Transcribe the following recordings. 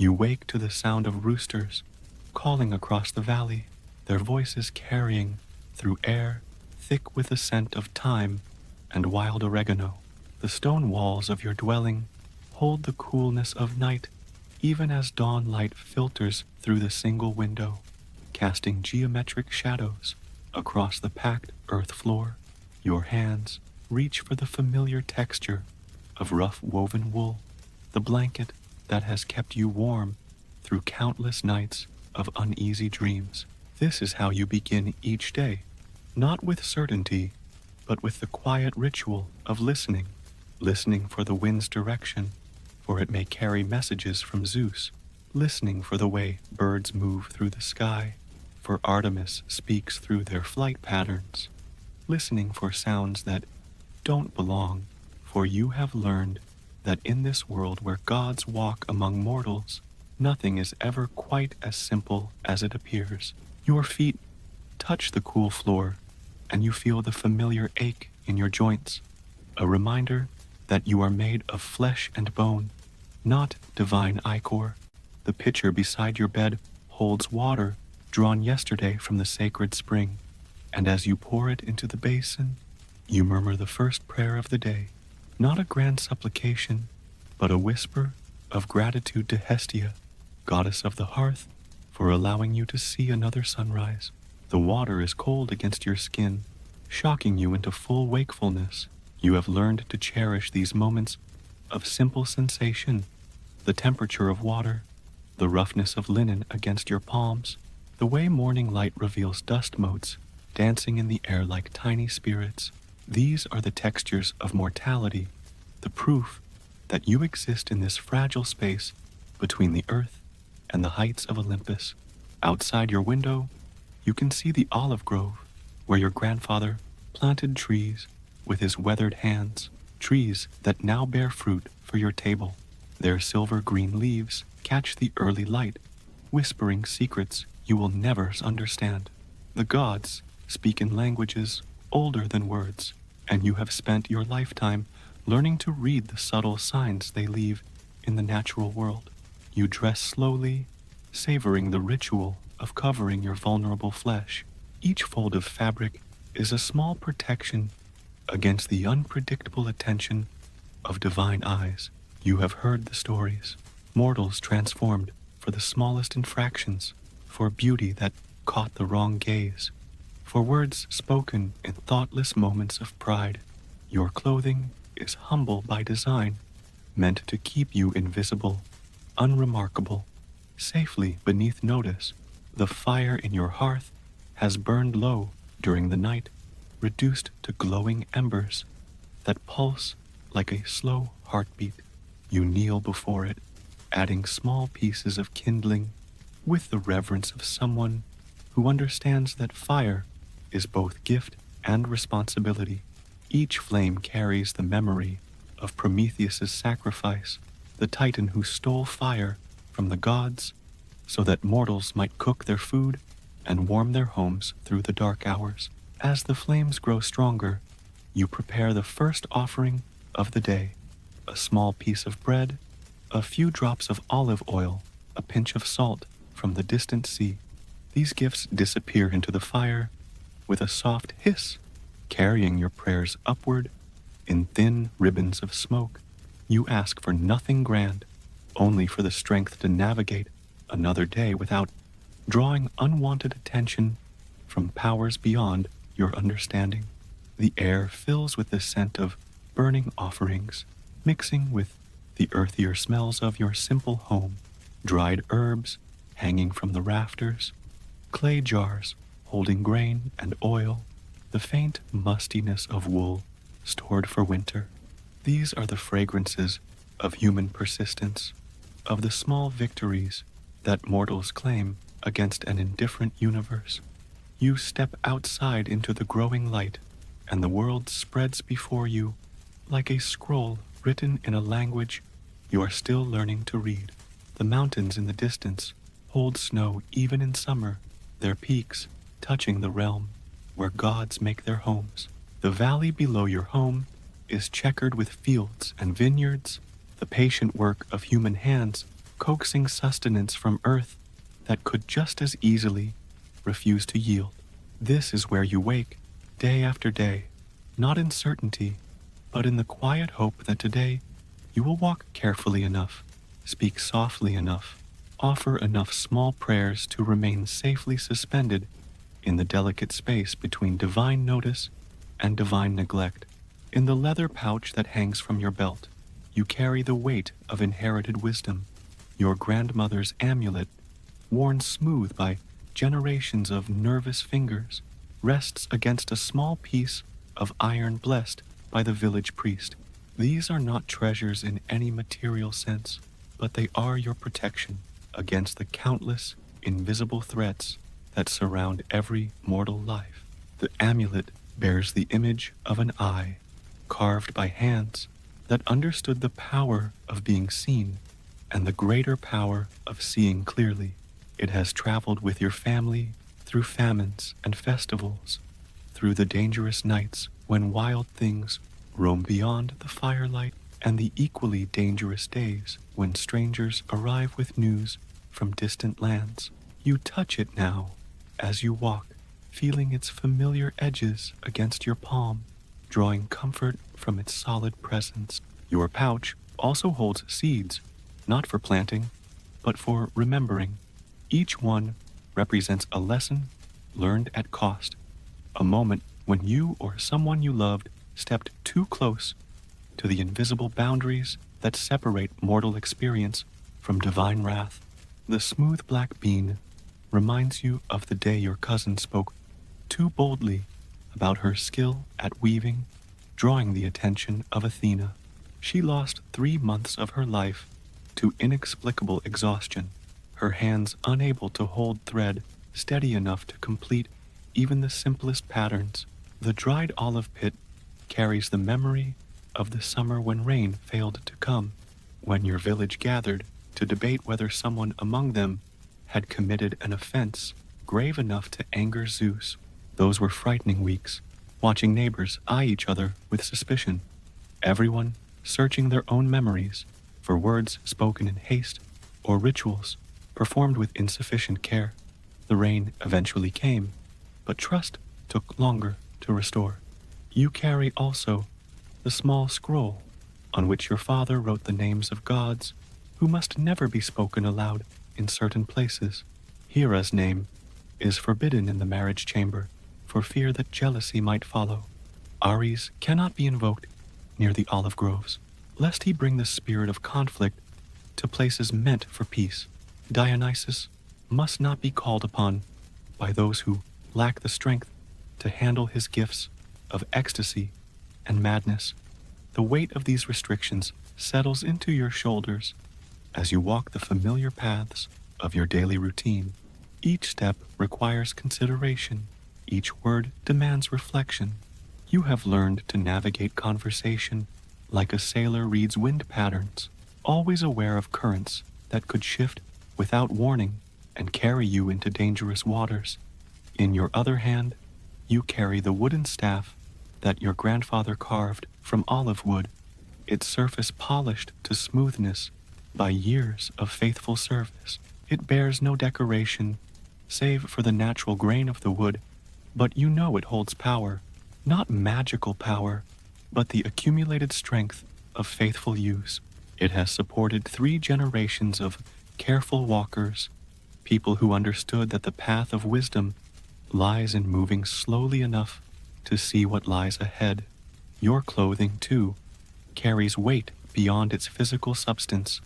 You wake to the sound of roosters calling across the valley, their voices carrying through air thick with the scent of thyme and wild oregano. The stone walls of your dwelling hold the coolness of night, even as dawn light filters through the single window, casting geometric shadows across the packed earth floor. Your hands reach for the familiar texture of rough woven wool, the blanket that has kept you warm through countless nights of uneasy dreams. This is how you begin each day, not with certainty, but with the quiet ritual of listening for the wind's direction, for it may carry messages from Zeus, listening for the way birds move through the sky, for Artemis speaks through their flight patterns, listening for sounds that don't belong, for you have learned that in this world where gods walk among mortals, nothing is ever quite as simple as it appears. Your feet touch the cool floor, and you feel the familiar ache in your joints, a reminder that you are made of flesh and bone, not divine ichor. The pitcher beside your bed holds water drawn yesterday from the sacred spring, and as you pour it into the basin, you murmur the first prayer of the day, not a grand supplication, but a whisper of gratitude to Hestia, goddess of the hearth, for allowing you to see another sunrise. The water is cold against your skin, shocking you into full wakefulness. You have learned to cherish these moments of simple sensation, the temperature of water, the roughness of linen against your palms, the way morning light reveals dust motes dancing in the air like tiny spirits. These are the textures of mortality, the proof that you exist in this fragile space between the earth and the heights of Olympus. Outside your window, you can see the olive grove where your grandfather planted trees with his weathered hands, trees that now bear fruit for your table. Their silver green leaves catch the early light, whispering secrets you will never understand. The gods speak in languages older than words, and you have spent your lifetime learning to read the subtle signs they leave in the natural world. You dress slowly, savoring the ritual of covering your vulnerable flesh. Each fold of fabric is a small protection against the unpredictable attention of divine eyes. You have heard the stories, mortals transformed for the smallest infractions, for beauty that caught the wrong gaze, for words spoken in thoughtless moments of pride. Your clothing is humble by design, meant to keep you invisible, unremarkable, safely beneath notice. The fire in your hearth has burned low during the night, reduced to glowing embers that pulse like a slow heartbeat. You kneel before it, adding small pieces of kindling with the reverence of someone who understands that fire is both gift and responsibility. Each flame carries the memory of Prometheus's sacrifice, the titan who stole fire from the gods so that mortals might cook their food and warm their homes through the dark hours. As the flames grow stronger, you prepare the first offering of the day, a small piece of bread, a few drops of olive oil, a pinch of salt from the distant sea. These gifts disappear into the fire with a soft hiss, carrying your prayers upward in thin ribbons of smoke. You ask for nothing grand, only for the strength to navigate another day without drawing unwanted attention from powers beyond your understanding. The air fills with the scent of burning offerings, mixing with the earthier smells of your simple home, dried herbs hanging from the rafters, clay jars holding grain and oil, the faint mustiness of wool stored for winter. These are the fragrances of human persistence, of the small victories that mortals claim against an indifferent universe. You step outside into the growing light, and the world spreads before you like a scroll written in a language you are still learning to read. The mountains in the distance hold snow even in summer, their peaks touching the realm where gods make their homes. The valley below your home is checkered with fields and vineyards, the patient work of human hands coaxing sustenance from earth that could just as easily refuse to yield. This is where you wake, day after day, not in certainty, but in the quiet hope that today you will walk carefully enough, speak softly enough, offer enough small prayers to remain safely suspended in the delicate space between divine notice and divine neglect. In the leather pouch that hangs from your belt, you carry the weight of inherited wisdom, your grandmother's amulet, worn smooth by generations of nervous fingers, rests against a small piece of iron blessed by the village priest. These are not treasures in any material sense, but they are your protection against the countless invisible threats that surround every mortal life. The amulet bears the image of an eye, carved by hands that understood the power of being seen and the greater power of seeing clearly. It has traveled with your family through famines and festivals, through the dangerous nights when wild things roam beyond the firelight, and the equally dangerous days when strangers arrive with news from distant lands. You touch it now as you walk, feeling its familiar edges against your palm, drawing comfort from its solid presence. Your pouch also holds seeds, not for planting, but for remembering. Each one represents a lesson learned at cost, a moment when you or someone you loved stepped too close to the invisible boundaries that separate mortal experience from divine wrath. The smooth black bean reminds you of the day your cousin spoke too boldly about her skill at weaving, drawing the attention of Athena. She lost 3 months of her life to inexplicable exhaustion, her hands unable to hold thread steady enough to complete even the simplest patterns. The dried olive pit carries the memory of the summer when rain failed to come, when your village gathered to debate whether someone among them had committed an offense grave enough to anger Zeus. Those were frightening weeks, watching neighbors eye each other with suspicion, everyone searching their own memories for words spoken in haste or rituals performed with insufficient care. The rain eventually came, but trust took longer to restore. You carry also the small scroll on which your father wrote the names of gods who must never be spoken aloud in certain places. Hera's name is forbidden in the marriage chamber for fear that jealousy might follow. Ares cannot be invoked near the olive groves, lest he bring the spirit of conflict to places meant for peace. Dionysus must not be called upon by those who lack the strength to handle his gifts of ecstasy and madness. The weight of these restrictions settles into your shoulders as you walk the familiar paths of your daily routine. Each step requires consideration. Each word demands reflection. You have learned to navigate conversation like a sailor reads wind patterns, always aware of currents that could shift without warning and carry you into dangerous waters. In your other hand, you carry the wooden staff that your grandfather carved from olive wood, its surface polished to smoothness by years of faithful service. It bears no decoration, save for the natural grain of the wood, but you know it holds power, not magical power, but the accumulated strength of faithful use. It has supported 3 generations of careful walkers, people who understood that the path of wisdom lies in moving slowly enough to see what lies ahead. Your clothing, too, carries weight beyond its physical substance.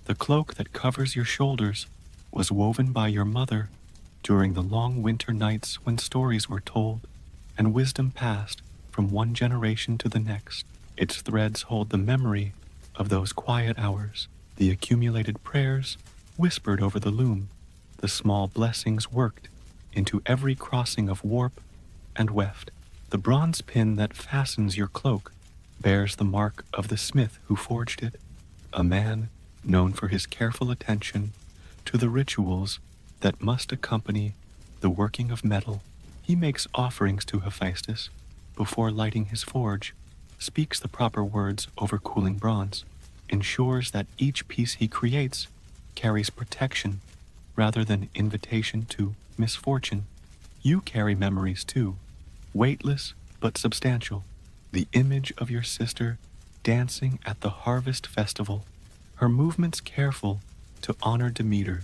The cloak that covers your shoulders was woven by your mother during the long winter nights when stories were told and wisdom passed from one generation to the next. Its threads hold the memory of those quiet hours, the accumulated prayers whispered over the loom, the small blessings worked into every crossing of warp and weft. The bronze pin that fastens your cloak bears the mark of the smith who forged it, a man known for his careful attention to the rituals that must accompany the working of metal. He makes offerings to Hephaestus before lighting his forge, speaks the proper words over cooling bronze, ensures that each piece he creates carries protection rather than invitation to misfortune. You carry memories too, weightless but substantial. The image of your sister dancing at the harvest festival, her movements careful to honor Demeter,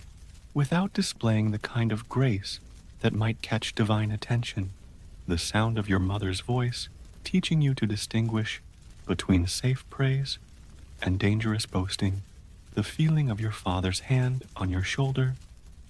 without displaying the kind of grace that might catch divine attention. The sound of your mother's voice teaching you to distinguish between safe praise and dangerous boasting. The feeling of your father's hand on your shoulder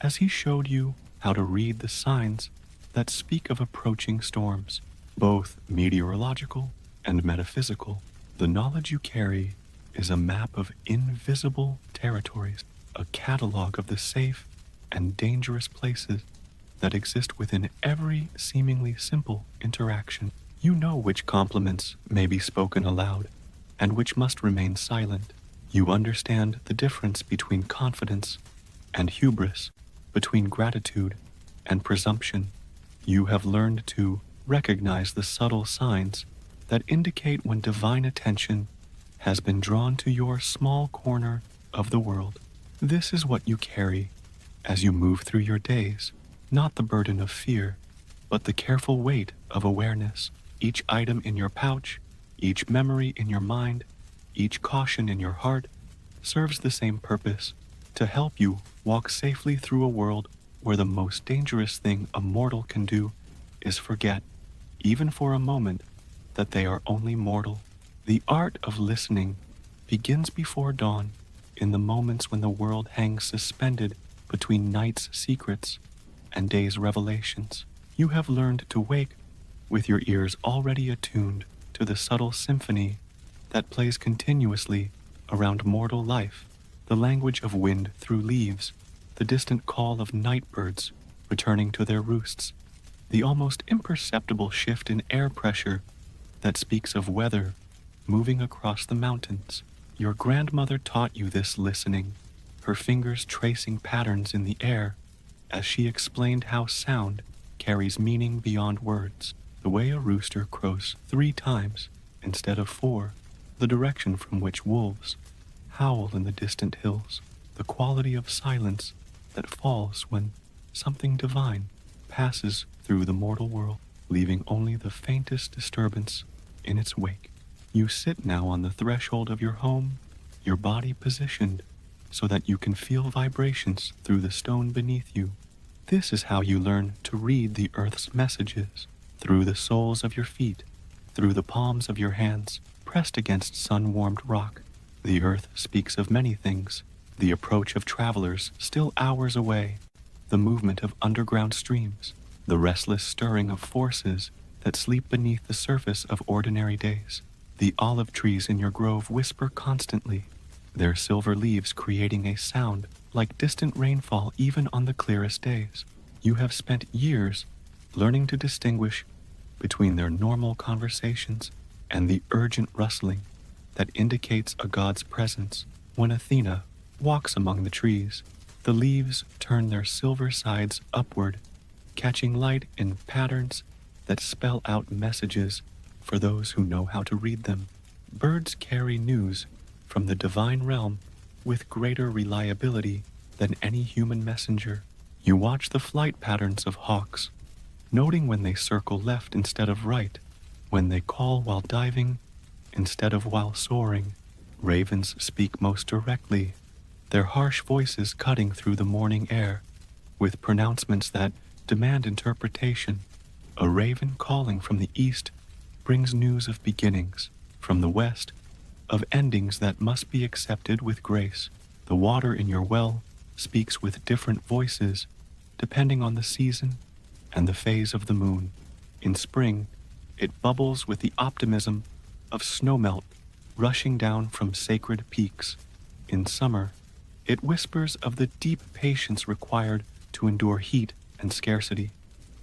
as he showed you how to read the signs that speak of approaching storms, both meteorological and metaphysical. The knowledge you carry is a map of invisible territories, a catalog of the safe and dangerous places that exist within every seemingly simple interaction. You know which compliments may be spoken aloud and which must remain silent. You understand the difference between confidence and hubris, between gratitude and presumption. You have learned to recognize the subtle signs that indicate when divine attention has been drawn to your small corner of the world. This is what you carry as you move through your days, not the burden of fear, but the careful weight of awareness. Each item in your pouch, each memory in your mind, each caution in your heart serves the same purpose, to help you walk safely through a world where the most dangerous thing a mortal can do is forget, even for a moment, that they are only mortal. The art of listening begins before dawn, in the moments when the world hangs suspended between night's secrets and day's revelations. You have learned to wake with your ears already attuned to the subtle symphony that plays continuously around mortal life, the language of wind through leaves, the distant call of night birds returning to their roosts, the almost imperceptible shift in air pressure that speaks of weather moving across the mountains. Your grandmother taught you this listening, her fingers tracing patterns in the air as she explained how sound carries meaning beyond words. The way a rooster crows 3 times instead of 4, the direction from which wolves howl in the distant hills, the quality of silence that falls when something divine passes through the mortal world, leaving only the faintest disturbance in its wake. You sit now on the threshold of your home, your body positioned so that you can feel vibrations through the stone beneath you. This is how you learn to read the earth's messages, through the soles of your feet, through the palms of your hands, pressed against sun-warmed rock. The earth speaks of many things: the approach of travelers still hours away, the movement of underground streams, the restless stirring of forces that sleep beneath the surface of ordinary days. The olive trees in your grove whisper constantly, their silver leaves creating a sound like distant rainfall even on the clearest days. You have spent years learning to distinguish between their normal conversations and the urgent rustling that indicates a god's presence. When Athena walks among the trees, the leaves turn their silver sides upward, catching light in patterns that spell out messages for those who know how to read them. Birds carry news from the divine realm with greater reliability than any human messenger. You watch the flight patterns of hawks, noting when they circle left instead of right, when they call while diving instead of while soaring. Ravens speak most directly, their harsh voices cutting through the morning air with pronouncements that demand interpretation. A raven calling from the east brings news of beginnings, from the west of endings that must be accepted with grace. The water in your well speaks with different voices depending on the season and the phase of the moon. In spring, it bubbles with the optimism of snowmelt rushing down from sacred peaks. In summer, it whispers of the deep patience required to endure heat and scarcity.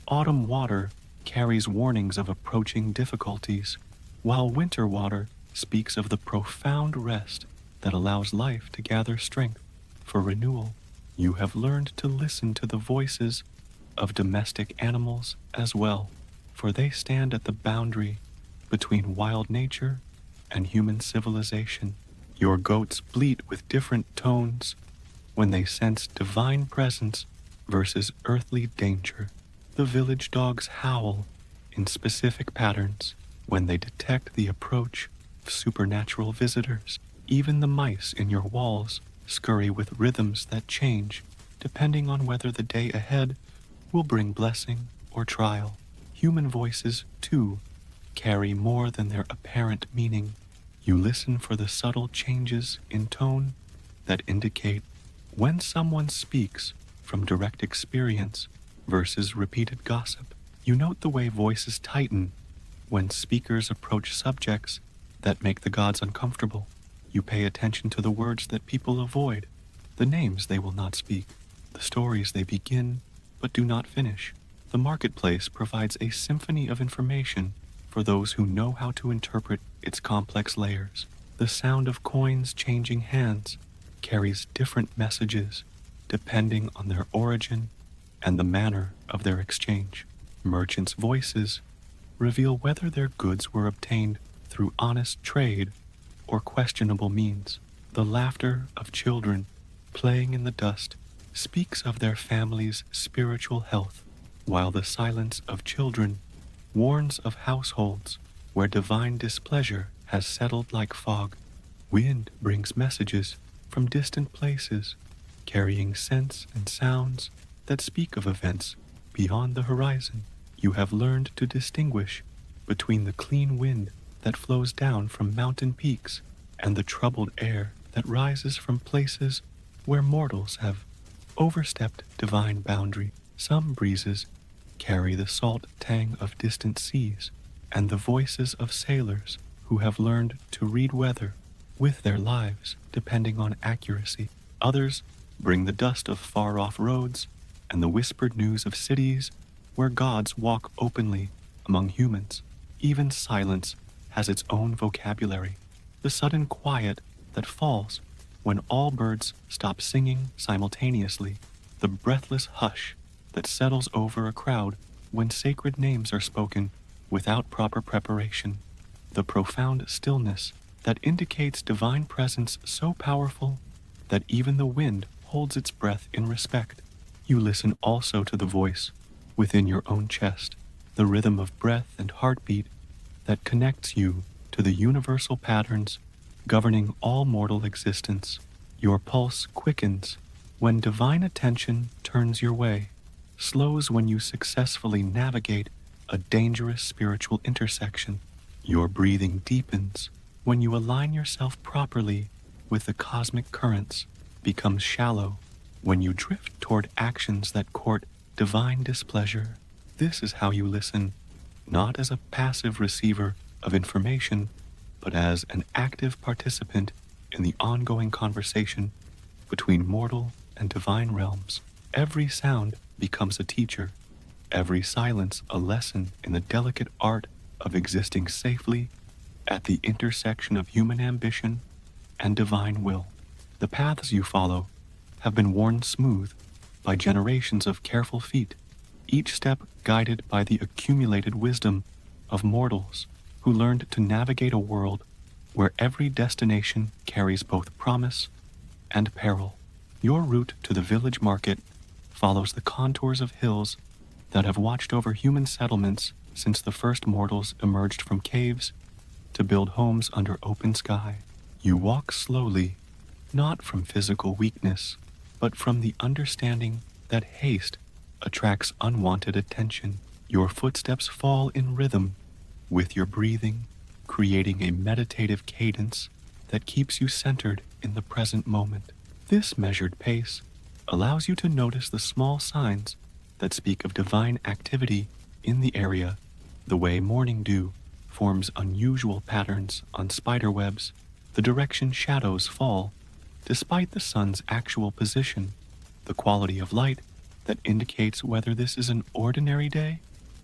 Autumn water carries warnings of approaching difficulties, while winter water speaks of the profound rest that allows life to gather strength for renewal. You have learned to listen to the voices of domestic animals as well, for they stand at the boundary between wild nature and human civilization. Your goats bleat with different tones when they sense divine presence versus earthly danger. The village dogs howl in specific patterns when they detect the approach of supernatural visitors. Even the mice in your walls scurry with rhythms that change depending on whether the day ahead will bring blessing or trial. Human voices, too, carry more than their apparent meaning. You listen for the subtle changes in tone that indicate when someone speaks from direct experience versus repeated gossip. You note the way voices tighten when speakers approach subjects that make the gods uncomfortable. You pay attention to the words that people avoid, the names they will not speak, the stories they begin but do not finish. The marketplace provides a symphony of information for those who know how to interpret its complex layers. The sound of coins changing hands carries different messages depending on their origin and the manner of their exchange. Merchants' voices reveal whether their goods were obtained through honest trade or questionable means. The laughter of children playing in the dust speaks of their family's spiritual health, while the silence of children warns of households where divine displeasure has settled like fog. Wind brings messages from distant places, carrying scents and sounds that speak of events beyond the horizon. You have learned to distinguish between the clean wind that flows down from mountain peaks and the troubled air that rises from places where mortals have overstepped divine boundary. Some breezes carry the salt tang of distant seas and the voices of sailors who have learned to read weather with their lives depending on accuracy. Others bring the dust of far-off roads and the whispered news of cities where gods walk openly among humans. Even silence has its own vocabulary. The sudden quiet that falls when all birds stop singing simultaneously. The breathless hush that settles over a crowd when sacred names are spoken without proper preparation. The profound stillness that indicates divine presence so powerful that even the wind holds its breath in respect. You listen also to the voice within your own chest, the rhythm of breath and heartbeat that connects you to the universal patterns governing all mortal existence. Your pulse quickens when divine attention turns your way, slows when you successfully navigate a dangerous spiritual intersection. Your breathing deepens when you align yourself properly with the cosmic currents, becomes shallow when you drift toward actions that court divine displeasure. This is how you listen, not as a passive receiver of information, but as an active participant in the ongoing conversation between mortal and divine realms. Every sound becomes a teacher, every silence a lesson in the delicate art of existing safely at the intersection of human ambition and divine will. The paths you follow have been worn smooth by generations of careful feet, each step guided by the accumulated wisdom of mortals who learned to navigate a world where every destination carries both promise and peril. Your route to the village market follows the contours of hills that have watched over human settlements since the first mortals emerged from caves to build homes under open sky. You walk slowly, not from physical weakness, but from the understanding that haste attracts unwanted attention. Your footsteps fall in rhythm with your breathing, creating a meditative cadence that keeps you centered in the present moment. This measured pace allows you to notice the small signs that speak of divine activity in the area, the way morning dew forms unusual patterns on spider webs, the direction shadows fall despite the sun's actual position, the quality of light that indicates whether this is an ordinary day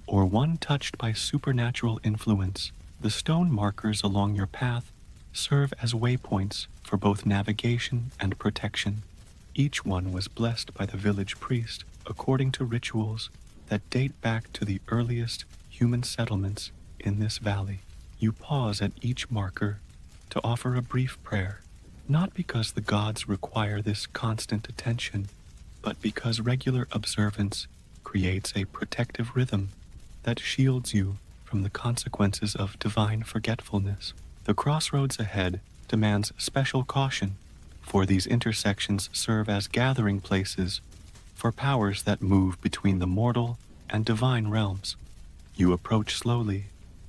or one touched by supernatural influence. The stone markers along your path serve as waypoints for both navigation and protection. Each one was blessed by the village priest according to rituals that date back to the earliest human settlements in this valley. You pause at each marker to offer a brief prayer, not because the gods require this constant attention, but because regular observance creates a protective rhythm that shields you from the consequences of divine forgetfulness. The crossroads ahead demands special caution, for these intersections serve as gathering places for powers that move between the mortal and divine realms. You approach slowly,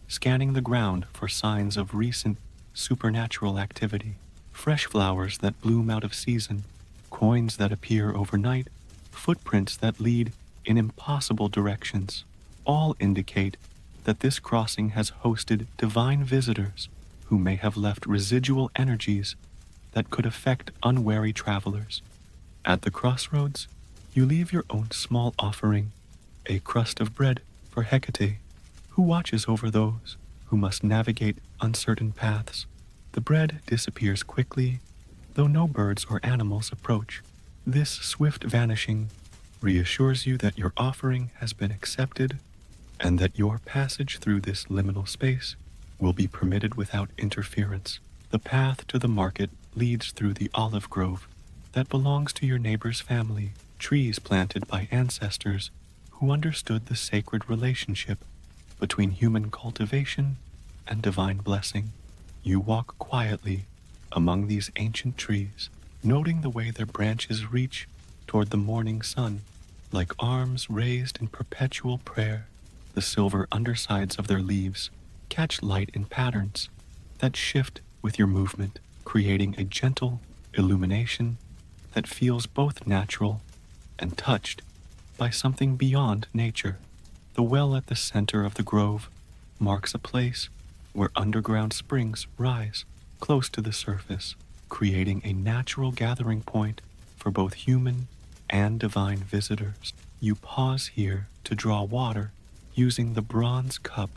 scanning the ground for signs of recent supernatural activity. Fresh flowers that bloom out of season, coins that appear overnight, footprints that lead in impossible directions, all indicate that this crossing has hosted divine visitors who may have left residual energies that could affect unwary travelers. At the crossroads, you leave your own small offering, a crust of bread for Hecate, who watches over those who must navigate uncertain paths. The bread disappears quickly, though no birds or animals approach. This swift vanishing reassures you that your offering has been accepted and that your passage through this liminal space will be permitted without interference. The path to the market leads through the olive grove that belongs to your neighbor's family, trees planted by ancestors who understood the sacred relationship between human cultivation and divine blessing. You walk quietly among these ancient trees, noting the way their branches reach toward the morning sun, like arms raised in perpetual prayer. The silver undersides of their leaves catch light in patterns that shift with your movement, creating a gentle illumination that feels both natural and touched by something beyond nature. The well at the center of the grove marks a place where underground springs rise close to the surface, creating a natural gathering point for both human and divine visitors. You pause here to draw water using the bronze cup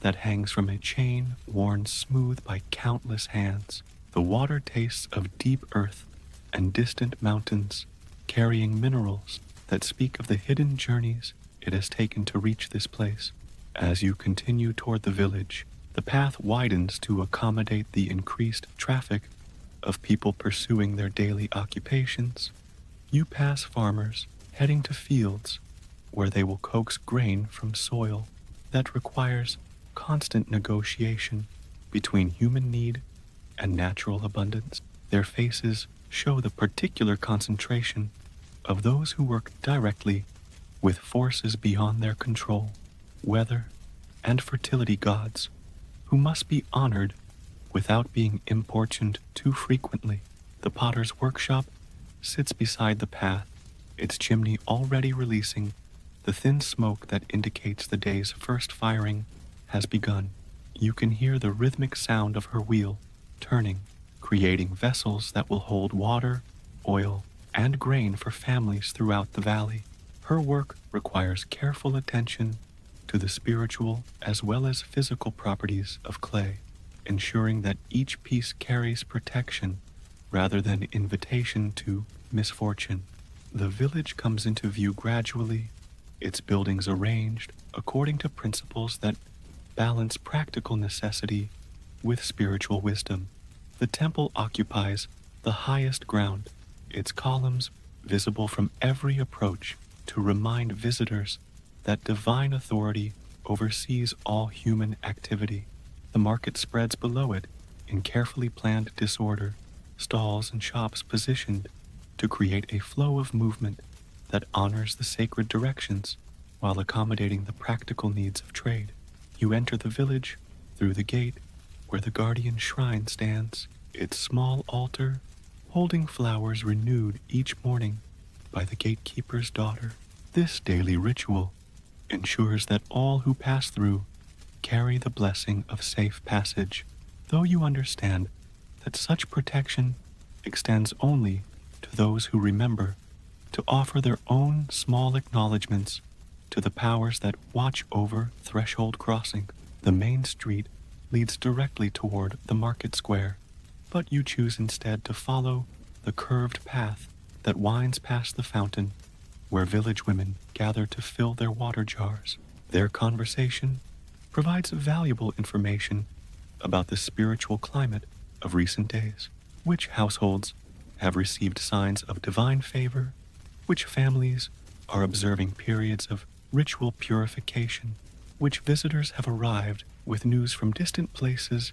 that hangs from a chain worn smooth by countless hands. The water tastes of deep earth and distant mountains, carrying minerals that speak of the hidden journeys it has taken to reach this place. As you continue toward the village, the path widens to accommodate the increased traffic of people pursuing their daily occupations. You pass farmers heading to fields where they will coax grain from soil that requires constant negotiation between human need and natural abundance. Their faces show the particular concentration of those who work directly with forces beyond their control, weather and fertility gods, who must be honored without being importuned too frequently. The potter's workshop sits beside the path, its chimney already releasing the thin smoke that indicates the day's first firing has begun. You can hear the rhythmic sound of her wheel turning, creating vessels that will hold water, oil, and grain for families throughout the valley. Her work requires careful attention to the spiritual as well as physical properties of clay, ensuring that each piece carries protection rather than invitation to misfortune. The village comes into view gradually, its buildings arranged according to principles that balance practical necessity with spiritual wisdom. The temple occupies the highest ground, its columns visible from every approach to remind visitors that divine authority oversees all human activity. The market spreads below it in carefully planned disorder, stalls and shops positioned to create a flow of movement that honors the sacred directions while accommodating the practical needs of trade. You enter the village through the gate where the guardian shrine stands, its small altar holding flowers renewed each morning by the gatekeeper's daughter. This daily ritual ensures that all who pass through carry the blessing of safe passage, though you understand that such protection extends only to those who remember to offer their own small acknowledgments to the powers that watch over threshold crossing. The main street leads directly toward the market square, but you choose instead to follow the curved path that winds past the fountain where village women gather to fill their water jars. Their conversation provides valuable information about the spiritual climate of recent days. Which households have received signs of divine favor? Which families are observing periods of ritual purification? Which visitors have arrived with news from distant places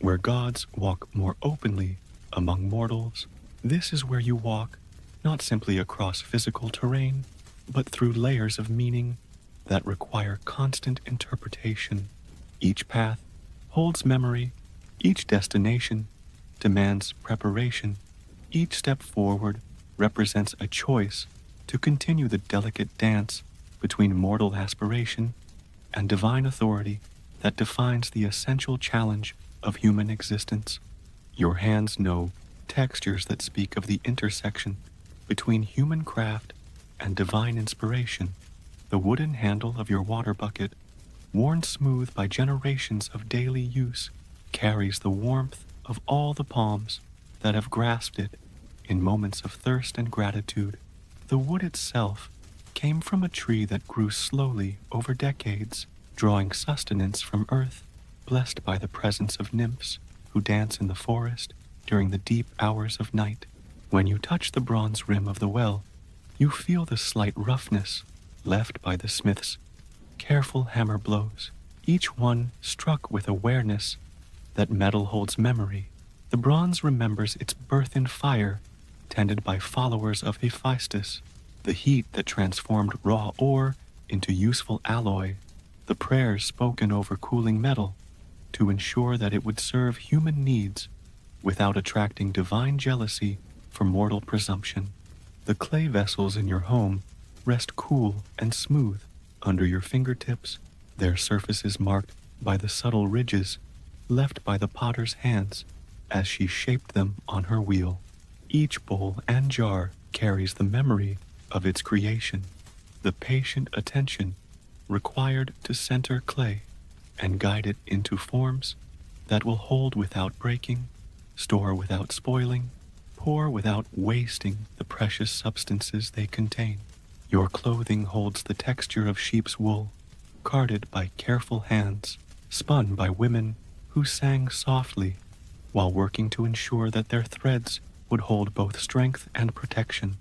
where gods walk more openly among mortals? This is where you walk, not simply across physical terrain, but through layers of meaning that require constant interpretation. Each path holds memory, each destination demands preparation, each step forward represents a choice to continue the delicate dance between mortal aspiration and divine authority that defines the essential challenge of human existence. Your hands know textures that speak of the intersection between human craft and divine inspiration. The wooden handle of your water bucket, worn smooth by generations of daily use, carries the warmth of all the palms that have grasped it in moments of thirst and gratitude. The wood itself came from a tree that grew slowly over decades, drawing sustenance from earth, blessed by the presence of nymphs who dance in the forest during the deep hours of night. When you touch the bronze rim of the well, you feel the slight roughness left by the smith's careful hammer blows, each one struck with awareness that metal holds memory. The bronze remembers its birth in fire, tended by followers of Hephaestus, the heat that transformed raw ore into useful alloy, the prayers spoken over cooling metal to ensure that it would serve human needs without attracting divine jealousy for mortal presumption. The clay vessels in your home rest cool and smooth under your fingertips, their surfaces marked by the subtle ridges left by the potter's hands as she shaped them on her wheel. Each bowl and jar carries the memory of its creation, the patient attention required to center clay and guide it into forms that will hold without breaking, store without spoiling, pour without wasting the precious substances they contain. Your clothing holds the texture of sheep's wool, carded by careful hands, spun by women who sang softly while working to ensure that their threads would hold both strength and protection.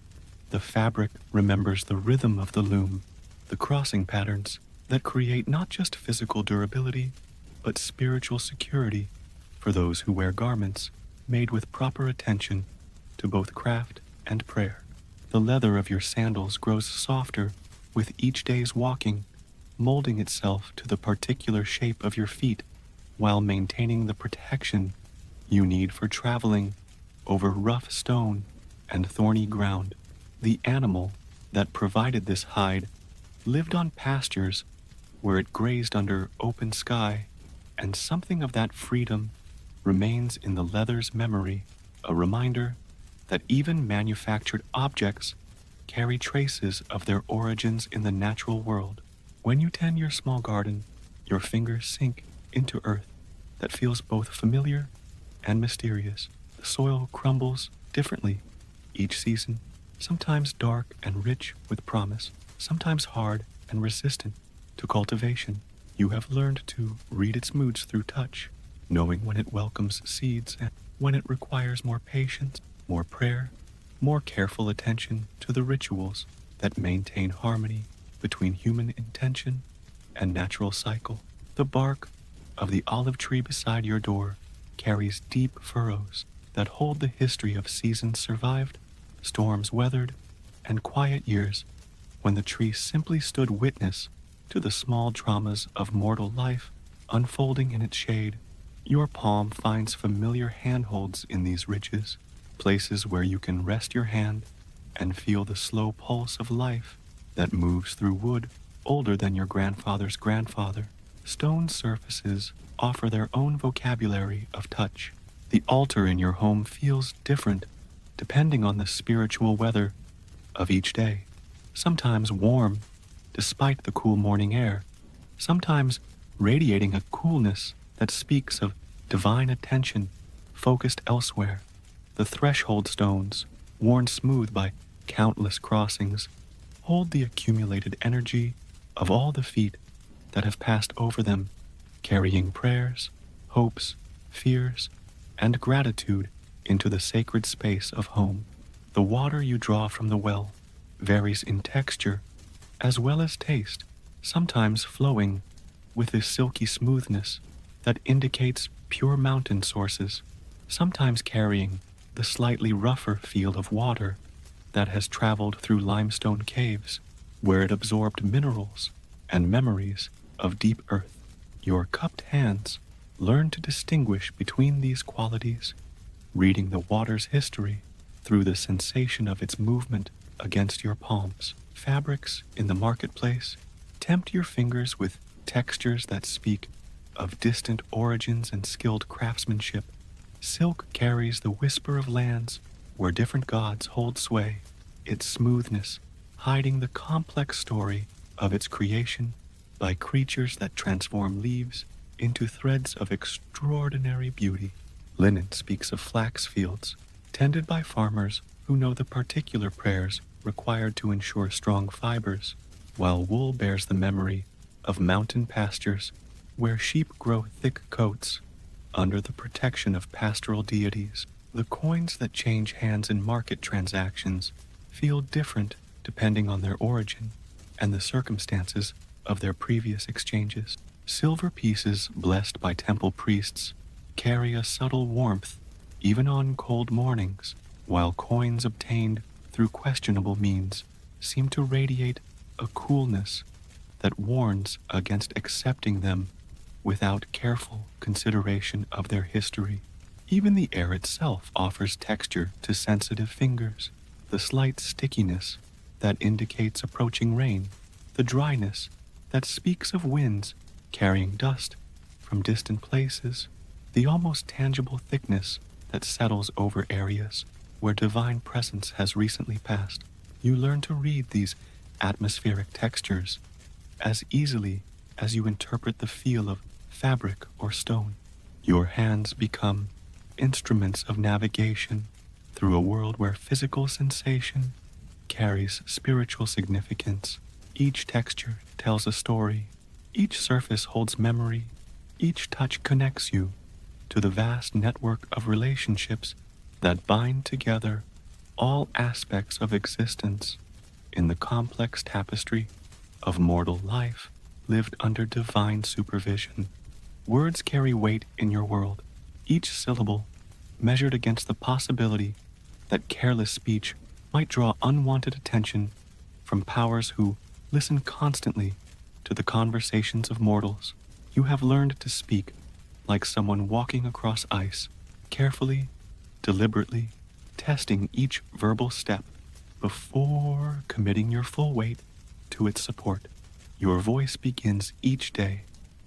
The fabric remembers the rhythm of the loom, the crossing patterns that create not just physical durability, but spiritual security for those who wear garments made with proper attention to both craft and prayer. The leather of your sandals grows softer with each day's walking, molding itself to the particular shape of your feet while maintaining the protection you need for traveling over rough stone and thorny ground. The animal that provided this hide lived on pastures where it grazed under open sky, and something of that freedom remains in the leather's memory, a reminder that even manufactured objects carry traces of their origins in the natural world. When you tend your small garden, your fingers sink into earth that feels both familiar and mysterious. The soil crumbles differently each season, sometimes dark and rich with promise, sometimes hard and resistant to cultivation. You have learned to read its moods through touch, knowing when it welcomes seeds and when it requires more patience, more prayer, more careful attention to the rituals that maintain harmony between human intention and natural cycle. The bark of the olive tree beside your door carries deep furrows that hold the history of seasons survived, storms weathered, and quiet years when the tree simply stood witness to the small dramas of mortal life unfolding in its shade. Your palm finds familiar handholds in these ridges, places where you can rest your hand and feel the slow pulse of life that moves through wood older than your grandfather's grandfather. Stone surfaces offer their own vocabulary of touch. The altar in your home feels different depending on the spiritual weather of each day. Sometimes warm, despite the cool morning air, sometimes radiating a coolness that speaks of divine attention focused elsewhere. The threshold stones, worn smooth by countless crossings, hold the accumulated energy of all the feet that have passed over them, carrying prayers, hopes, fears, and gratitude into the sacred space of home. The water you draw from the well varies in texture as well as taste, sometimes flowing with a silky smoothness that indicates pure mountain sources, sometimes carrying the slightly rougher feel of water that has traveled through limestone caves where it absorbed minerals and memories of deep earth. Your cupped hands learn to distinguish between these qualities, reading the water's history through the sensation of its movement against your palms. Fabrics in the marketplace tempt your fingers with textures that speak of distant origins and skilled craftsmanship. Silk carries the whisper of lands where different gods hold sway, its smoothness hiding the complex story of its creation by creatures that transform leaves into threads of extraordinary beauty. Linen speaks of flax fields, tended by farmers who know the particular prayers required to ensure strong fibers, while wool bears the memory of mountain pastures where sheep grow thick coats under the protection of pastoral deities. The coins that change hands in market transactions feel different depending on their origin and the circumstances of their previous exchanges. Silver pieces blessed by temple priests carry a subtle warmth even on cold mornings, while coins obtained through questionable means seem to radiate a coolness that warns against accepting them without careful consideration of their history. Even the air itself offers texture to sensitive fingers, the slight stickiness that indicates approaching rain, the dryness that speaks of winds carrying dust from distant places, the almost tangible thickness that settles over areas where divine presence has recently passed. You learn to read these atmospheric textures as easily as you interpret the feel of fabric or stone. Your hands become instruments of navigation through a world where physical sensation carries spiritual significance. Each texture tells a story, each surface holds memory, each touch connects you to the vast network of relationships that bind together all aspects of existence in the complex tapestry of mortal life lived under divine supervision. Words carry weight in your world, each syllable measured against the possibility that careless speech might draw unwanted attention from powers who listen constantly to the conversations of mortals. You have learned to speak like someone walking across ice, carefully, deliberately, testing each verbal step before committing your full weight to its support. Your voice begins each day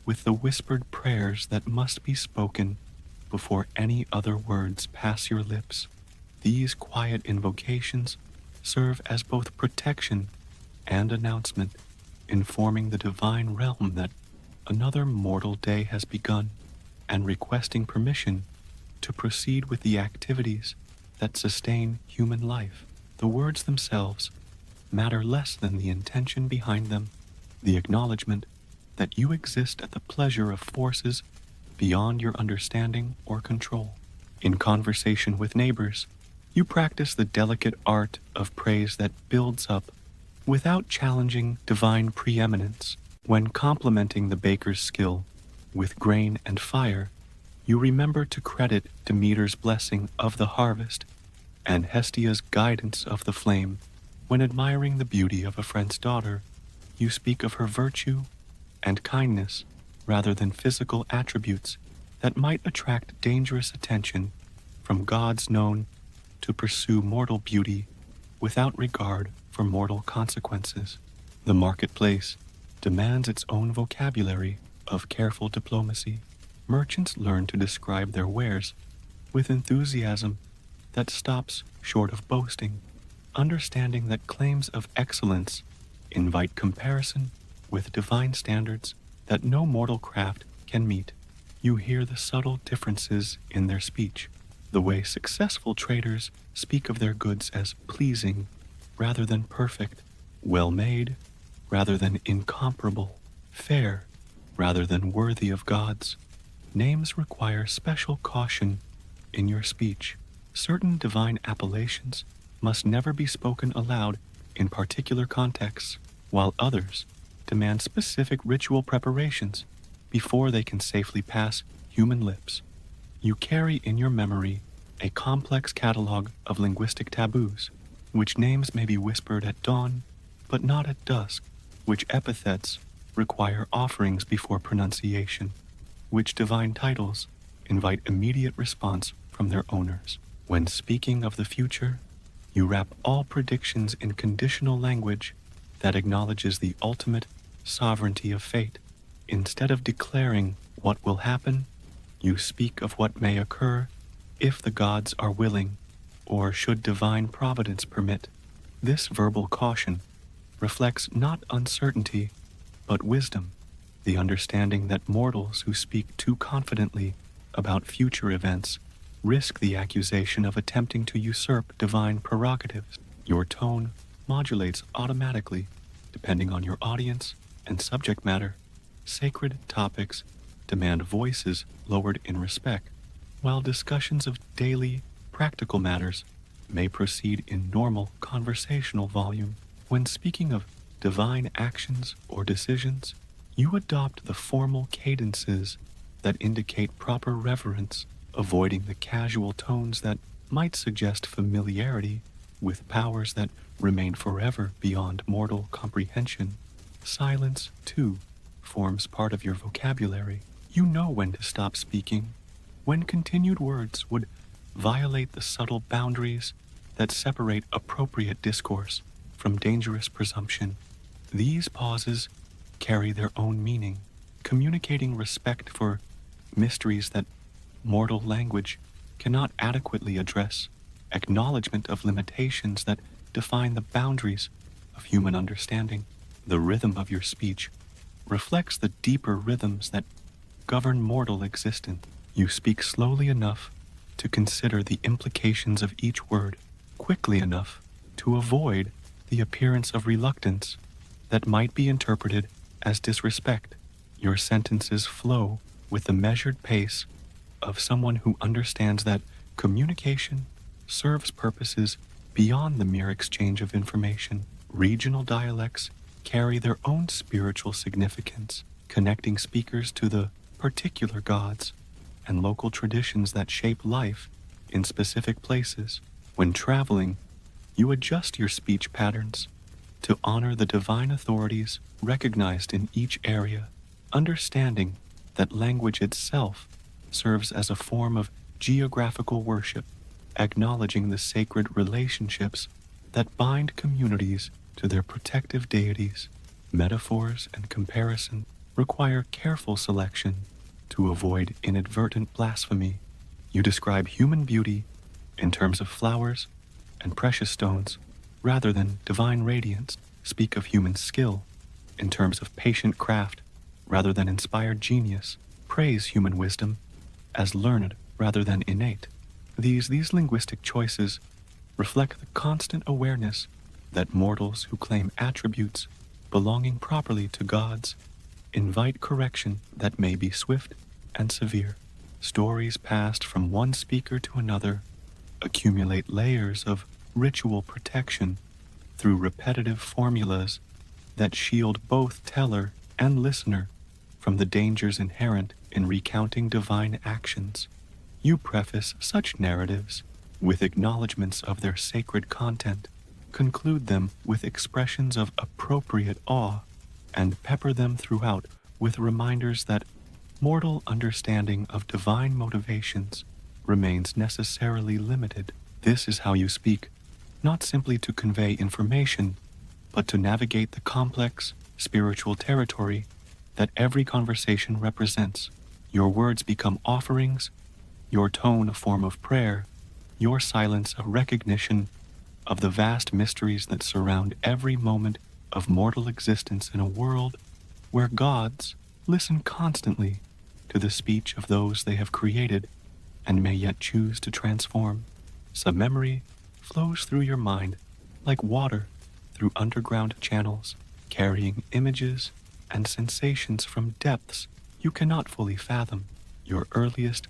with the whispered prayers that must be spoken before any other words pass your lips. These quiet invocations serve as both protection and announcement, informing the divine realm that another mortal day has begun and requesting permission to proceed with the activities that sustain human life. The words themselves matter less than the intention behind them, the acknowledgement that you exist at the pleasure of forces beyond your understanding or control. In conversation with neighbors, you practice the delicate art of praise that builds up without challenging divine preeminence. When complimenting the baker's skill with grain and fire, you remember to credit Demeter's blessing of the harvest and Hestia's guidance of the flame. When admiring the beauty of a friend's daughter, you speak of her virtue and kindness rather than physical attributes that might attract dangerous attention from gods known to pursue mortal beauty without regard for mortal consequences. The marketplace demands its own vocabulary of careful diplomacy. Merchants learn to describe their wares with enthusiasm that stops short of boasting, understanding that claims of excellence invite comparison with divine standards that no mortal craft can meet. You hear the subtle differences in their speech, the way successful traders speak of their goods as pleasing rather than perfect, well-made rather than incomparable, fair rather than worthy of gods. Names require special caution in your speech. Certain divine appellations must never be spoken aloud in particular contexts, while others demand specific ritual preparations before they can safely pass human lips. You carry in your memory a complex catalog of linguistic taboos, which names may be whispered at dawn, but not at dusk, which epithets require offerings before pronunciation, which divine titles invite immediate response from their owners. When speaking of the future, you wrap all predictions in conditional language that acknowledges the ultimate sovereignty of fate. Instead of declaring what will happen, you speak of what may occur if the gods are willing, or should divine providence permit. This verbal caution reflects not uncertainty, but wisdom, the understanding that mortals who speak too confidently about future events risk the accusation of attempting to usurp divine prerogatives. Your tone modulates automatically, depending on your audience and subject matter. Sacred topics demand voices lowered in respect, while discussions of daily, practical matters may proceed in normal conversational volume. When speaking of divine actions or decisions, you adopt the formal cadences that indicate proper reverence, avoiding the casual tones that might suggest familiarity with powers that remain forever beyond mortal comprehension. Silence, too, forms part of your vocabulary. You know when to stop speaking, when continued words would violate the subtle boundaries that separate appropriate discourse from dangerous presumption. These pauses carry their own meaning, communicating respect for mysteries that mortal language cannot adequately address, acknowledgement of limitations that define the boundaries of human understanding. The rhythm of your speech reflects the deeper rhythms that govern mortal existence. You speak slowly enough to consider the implications of each word, quickly enough to avoid the appearance of reluctance that might be interpreted as disrespect. Your sentences flow with the measured pace of someone who understands that communication serves purposes beyond the mere exchange of information. Regional dialects carry their own spiritual significance, connecting speakers to the particular gods and local traditions that shape life in specific places. When traveling, you adjust your speech patterns to honor the divine authorities recognized in each area, understanding that language itself serves as a form of geographical worship, acknowledging the sacred relationships that bind communities to their protective deities. Metaphors and comparison require careful selection to avoid inadvertent blasphemy. You describe human beauty in terms of flowers and precious stones rather than divine radiance. Speak of human skill in terms of patient craft rather than inspired genius. Praise human wisdom as learned rather than innate. These linguistic choices reflect the constant awareness that mortals who claim attributes belonging properly to gods invite correction that may be swift and severe. Stories passed from one speaker to another accumulate layers of ritual protection through repetitive formulas that shield both teller and listener from the dangers inherent in recounting divine actions. You preface such narratives with acknowledgments of their sacred content, conclude them with expressions of appropriate awe, and pepper them throughout with reminders that mortal understanding of divine motivations remains necessarily limited. This is how you speak, not simply to convey information, but to navigate the complex spiritual territory that every conversation represents. Your words become offerings, your tone a form of prayer, your silence a recognition of the vast mysteries that surround every moment of mortal existence in a world where gods listen constantly to the speech of those they have created and may yet choose to transform. Some memory flows through your mind like water through underground channels, carrying images and sensations from depths you cannot fully fathom. Your earliest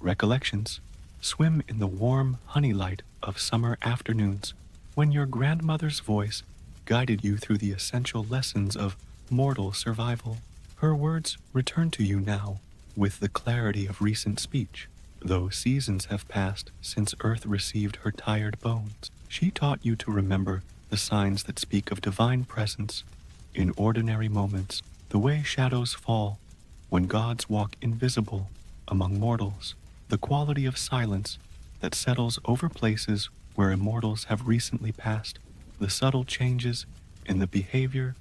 recollections Swim in the warm honey light of summer afternoons when your grandmother's voice guided you through the essential lessons of mortal survival. Her words return to you now with the clarity of recent speech. Though seasons have passed since Earth received her tired bones, she taught you to remember the signs that speak of divine presence in ordinary moments, the way shadows fall when gods walk invisible among mortals, the quality of silence that settles over places where immortals have recently passed, the subtle changes in the behavior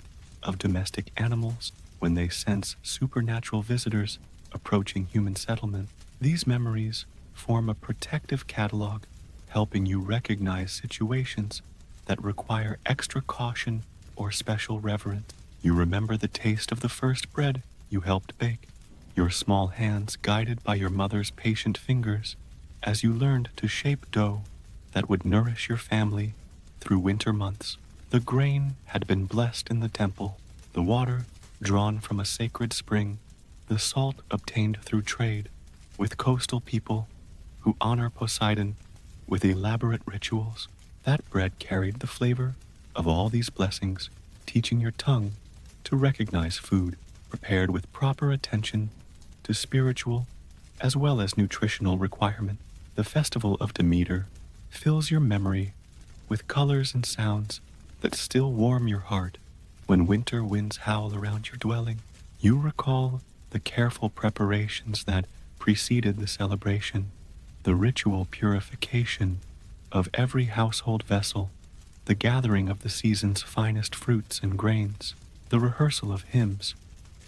of domestic animals when they sense supernatural visitors approaching human settlement. These memories form a protective catalog, helping you recognize situations that require extra caution or special reverence. You remember the taste of the first bread you helped bake, your small hands guided by your mother's patient fingers as you learned to shape dough that would nourish your family through winter months. The grain had been blessed in the temple, the water drawn from a sacred spring, the salt obtained through trade with coastal people who honor Poseidon with elaborate rituals. That bread carried the flavor of all these blessings, teaching your tongue to recognize food prepared with proper attention to spiritual as well as nutritional requirement. The festival of Demeter fills your memory with colors and sounds that still warm your heart. When winter winds howl around your dwelling, you recall the careful preparations that preceded the celebration, the ritual purification of every household vessel, the gathering of the season's finest fruits and grains, the rehearsal of hymns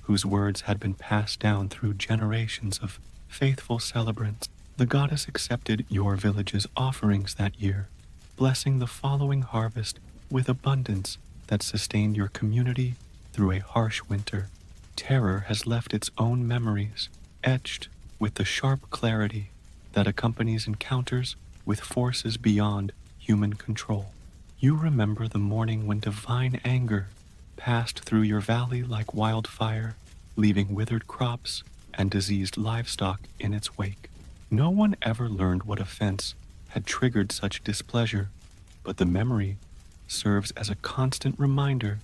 whose words had been passed down through generations of faithful celebrants. The goddess accepted your village's offerings that year, blessing the following harvest with abundance that sustained your community through a harsh winter. Terror has left its own memories, etched with the sharp clarity that accompanies encounters with forces beyond human control. You remember the morning when divine anger passed through your valley like wildfire, leaving withered crops and diseased livestock in its wake. No one ever learned what offense had triggered such displeasure, but the memory serves as a constant reminder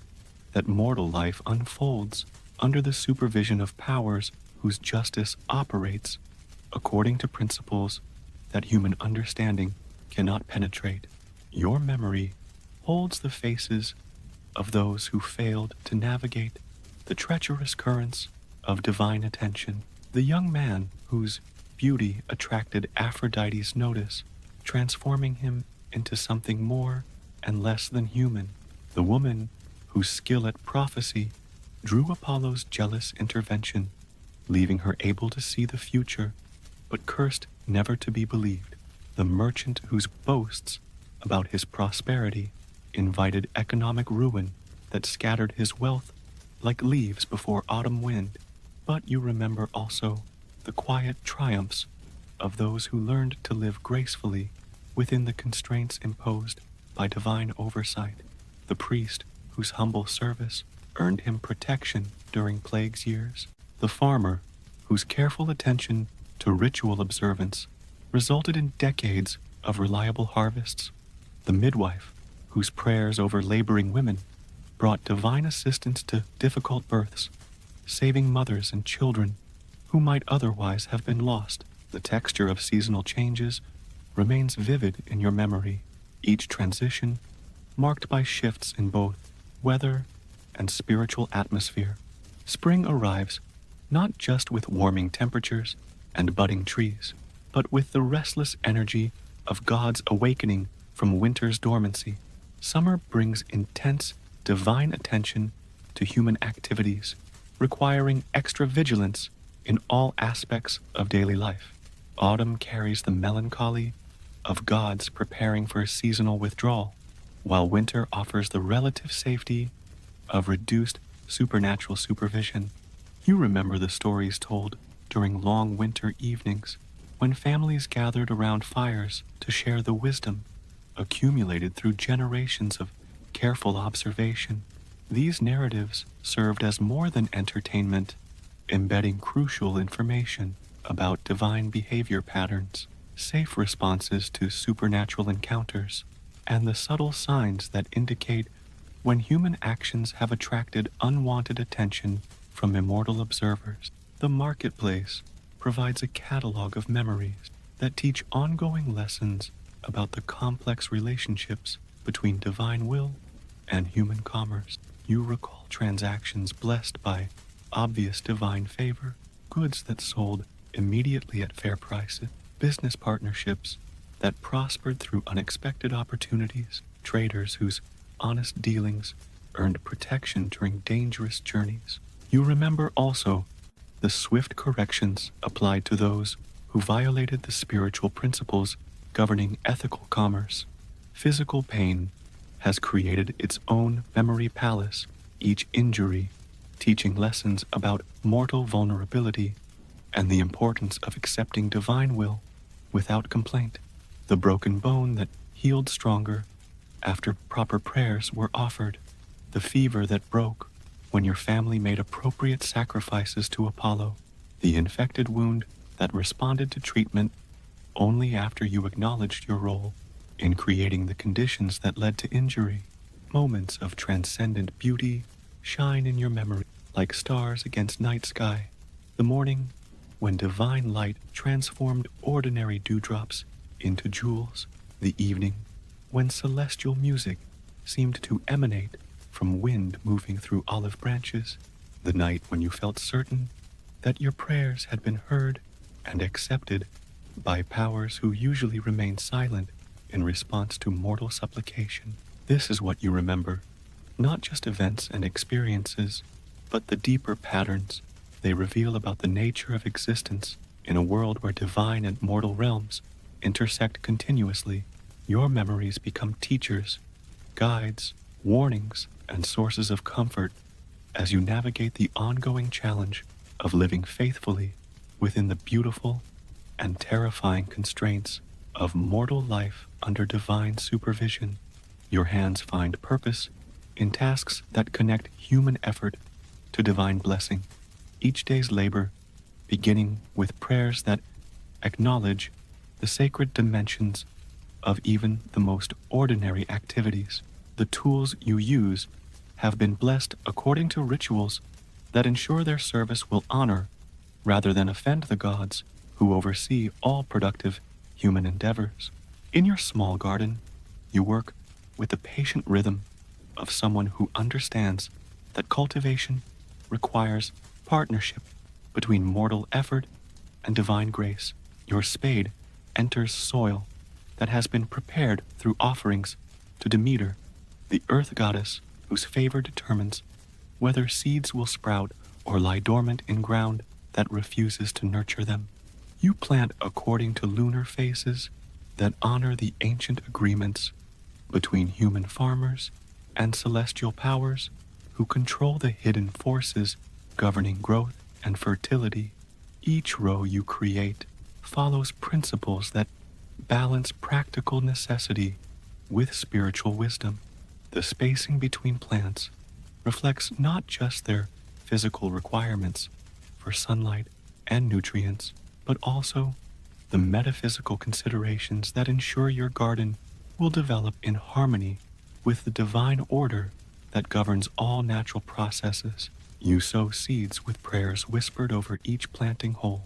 that mortal life unfolds under the supervision of powers whose justice operates according to principles that human understanding cannot penetrate. Your memory holds the faces of those who failed to navigate the treacherous currents of divine attention. The young man whose beauty attracted Aphrodite's notice, transforming him into something more and less than human. The woman whose skill at prophecy drew Apollo's jealous intervention, leaving her able to see the future, but cursed never to be believed. The merchant whose boasts about his prosperity invited economic ruin that scattered his wealth like leaves before autumn wind. But you remember also the quiet triumphs of those who learned to live gracefully within the constraints imposed by divine oversight. The priest whose humble service earned him protection during plagues years. The farmer whose careful attention to ritual observance resulted in decades of reliable harvests. The midwife whose prayers over laboring women brought divine assistance to difficult births, saving mothers and children who might otherwise have been lost. The texture of seasonal changes remains vivid in your memory, each transition marked by shifts in both weather and spiritual atmosphere. Spring arrives not just with warming temperatures and budding trees, but with the restless energy of God's awakening from winter's dormancy. Summer brings intense divine attention to human activities, requiring extra vigilance in all aspects of daily life. Autumn carries the melancholy of gods preparing for a seasonal withdrawal, while winter offers the relative safety of reduced supernatural supervision. You remember the stories told during long winter evenings when families gathered around fires to share the wisdom accumulated through generations of careful observation. These narratives served as more than entertainment, embedding crucial information about divine behavior patterns. safe responses to supernatural encounters, and the subtle signs that indicate when human actions have attracted unwanted attention from immortal observers. The marketplace provides a catalog of memories that teach ongoing lessons about the complex relationships between divine will and human commerce. You recall transactions blessed by obvious divine favor, goods that sold immediately at fair prices, business partnerships that prospered through unexpected opportunities, traders whose honest dealings earned protection during dangerous journeys. You remember also the swift corrections applied to those who violated the spiritual principles governing ethical commerce. Physical pain has created its own memory palace, each injury teaching lessons about mortal vulnerability and the importance of accepting divine will without complaint. The broken bone that healed stronger after proper prayers were offered, the fever that broke when your family made appropriate sacrifices to Apollo, the infected wound that responded to treatment only after you acknowledged your role in creating the conditions that led to injury. Moments of transcendent beauty shine in your memory like stars against night sky. The morning when divine light transformed ordinary dewdrops into jewels. The evening when celestial music seemed to emanate from wind moving through olive branches. The night when you felt certain that your prayers had been heard and accepted by powers who usually remain silent in response to mortal supplication. This is what you remember, not just events and experiences, but the deeper patterns they reveal about the nature of existence in a world where divine and mortal realms intersect continuously. Your memories become teachers, guides, warnings, and sources of comfort as you navigate the ongoing challenge of living faithfully within the beautiful and terrifying constraints of mortal life under divine supervision. Your hands find purpose in tasks that connect human effort to divine blessing. Each day's labor, beginning with prayers that acknowledge the sacred dimensions of even the most ordinary activities. The tools you use have been blessed according to rituals that ensure their service will honor rather than offend the gods who oversee all productive human endeavors. In your small garden, you work with the patient rhythm of someone who understands that cultivation requires partnership between mortal effort and divine grace. Your spade enters soil that has been prepared through offerings to Demeter, the earth goddess whose favor determines whether seeds will sprout or lie dormant in ground that refuses to nurture them. You plant according to lunar phases that honor the ancient agreements between human farmers and celestial powers who control the hidden forces governing growth and fertility. Each row you create follows principles that balance practical necessity with spiritual wisdom. The spacing between plants reflects not just their physical requirements for sunlight and nutrients, but also the metaphysical considerations that ensure your garden will develop in harmony with the divine order that governs all natural processes. You sow seeds with prayers whispered over each planting hole,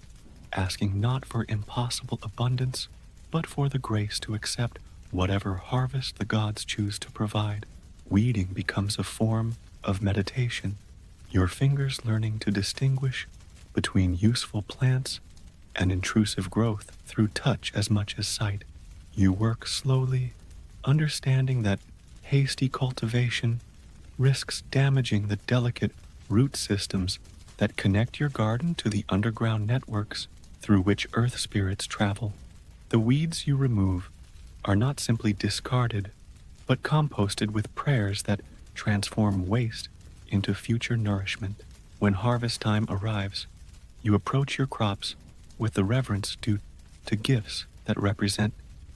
asking not for impossible abundance, but for the grace to accept whatever harvest the gods choose to provide. Weeding becomes a form of meditation, your fingers learning to distinguish between useful plants and intrusive growth through touch as much as sight. You work slowly, understanding that hasty cultivation risks damaging the delicate root systems that connect your garden to the underground networks through which earth spirits travel. The weeds you remove are not simply discarded, but composted with prayers that transform waste into future nourishment. When harvest time arrives, you approach your crops with the reverence due to gifts that represent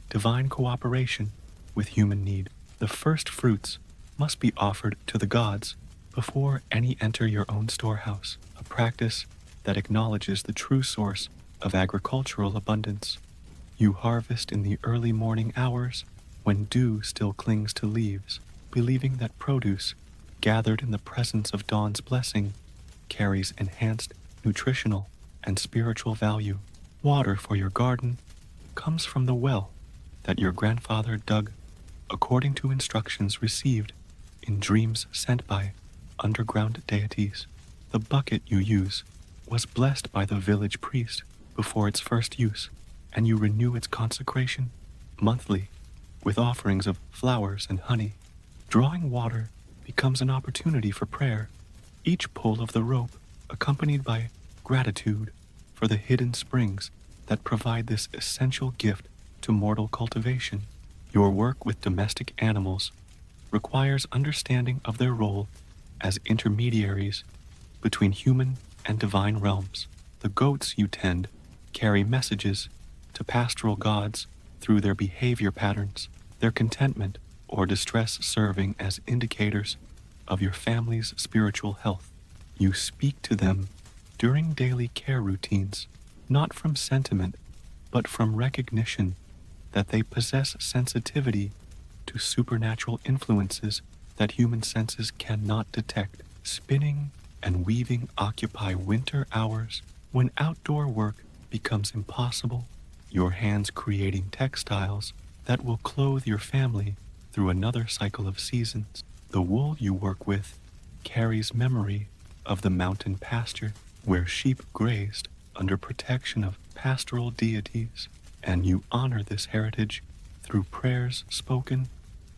divine cooperation with human need. The first fruits must be offered to the gods before any enter your own storehouse, a practice that acknowledges the true source of agricultural abundance. You harvest in the early morning hours when dew still clings to leaves, believing that produce, gathered in the presence of dawn's blessing, carries enhanced nutritional and spiritual value. Water for your garden comes from the well that your grandfather dug according to instructions received in dreams sent by underground deities. The bucket you use was blessed by the village priest before its first use, and you renew its consecration monthly with offerings of flowers and honey. Drawing water becomes an opportunity for prayer, each pull of the rope accompanied by gratitude for the hidden springs that provide this essential gift to mortal cultivation. Your work with domestic animals requires understanding of their role as intermediaries between human and divine realms. The goats you tend carry messages to pastoral gods through their behavior patterns, their contentment or distress serving as indicators of your family's spiritual health. You speak to them during daily care routines, not from sentiment, but from recognition that they possess sensitivity to supernatural influences that human senses cannot detect. Spinning and weaving occupy winter hours when outdoor work becomes impossible, your hands creating textiles that will clothe your family through another cycle of seasons. The wool you work with carries memory of the mountain pasture where sheep grazed under protection of pastoral deities, and you honor this heritage through prayers spoken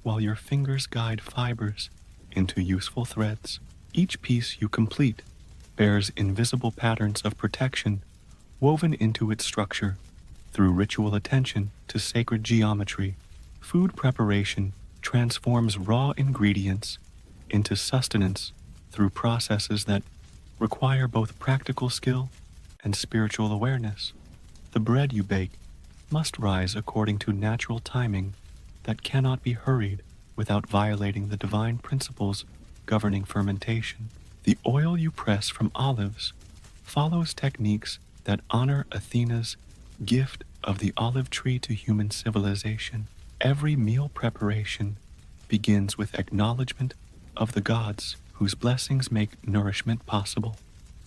while your fingers guide fibers into useful threads. Each piece you complete bears invisible patterns of protection woven into its structure through ritual attention to sacred geometry. Food preparation transforms raw ingredients into sustenance through processes that require both practical skill and spiritual awareness. The bread you bake must rise according to natural timing that cannot be hurried without violating the divine principles governing fermentation. The oil you press from olives follows techniques that honor Athena's gift of the olive tree to human civilization. Every meal preparation begins with acknowledgement of the gods whose blessings make nourishment possible.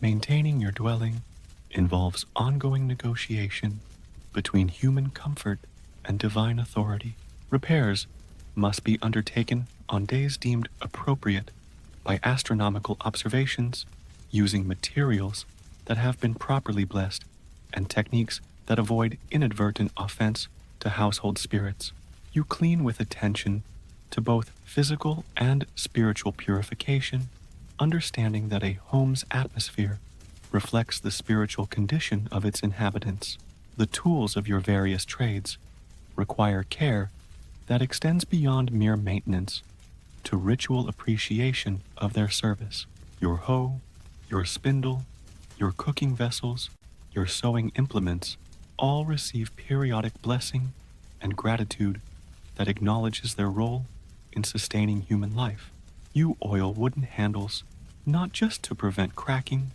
Maintaining your dwelling involves ongoing negotiation between human comfort and divine authority. Repairs must be undertaken on days deemed appropriate by astronomical observations using materials that have been properly blessed and techniques that avoid inadvertent offense to household spirits. You clean with attention to both physical and spiritual purification, understanding that a home's atmosphere reflects the spiritual condition of its inhabitants. The tools of your various trades require care that extends beyond mere maintenance to ritual appreciation of their service. Your hoe, your spindle, your cooking vessels, your sewing implements all receive periodic blessing and gratitude that acknowledges their role in sustaining human life. You oil wooden handles not just to prevent cracking,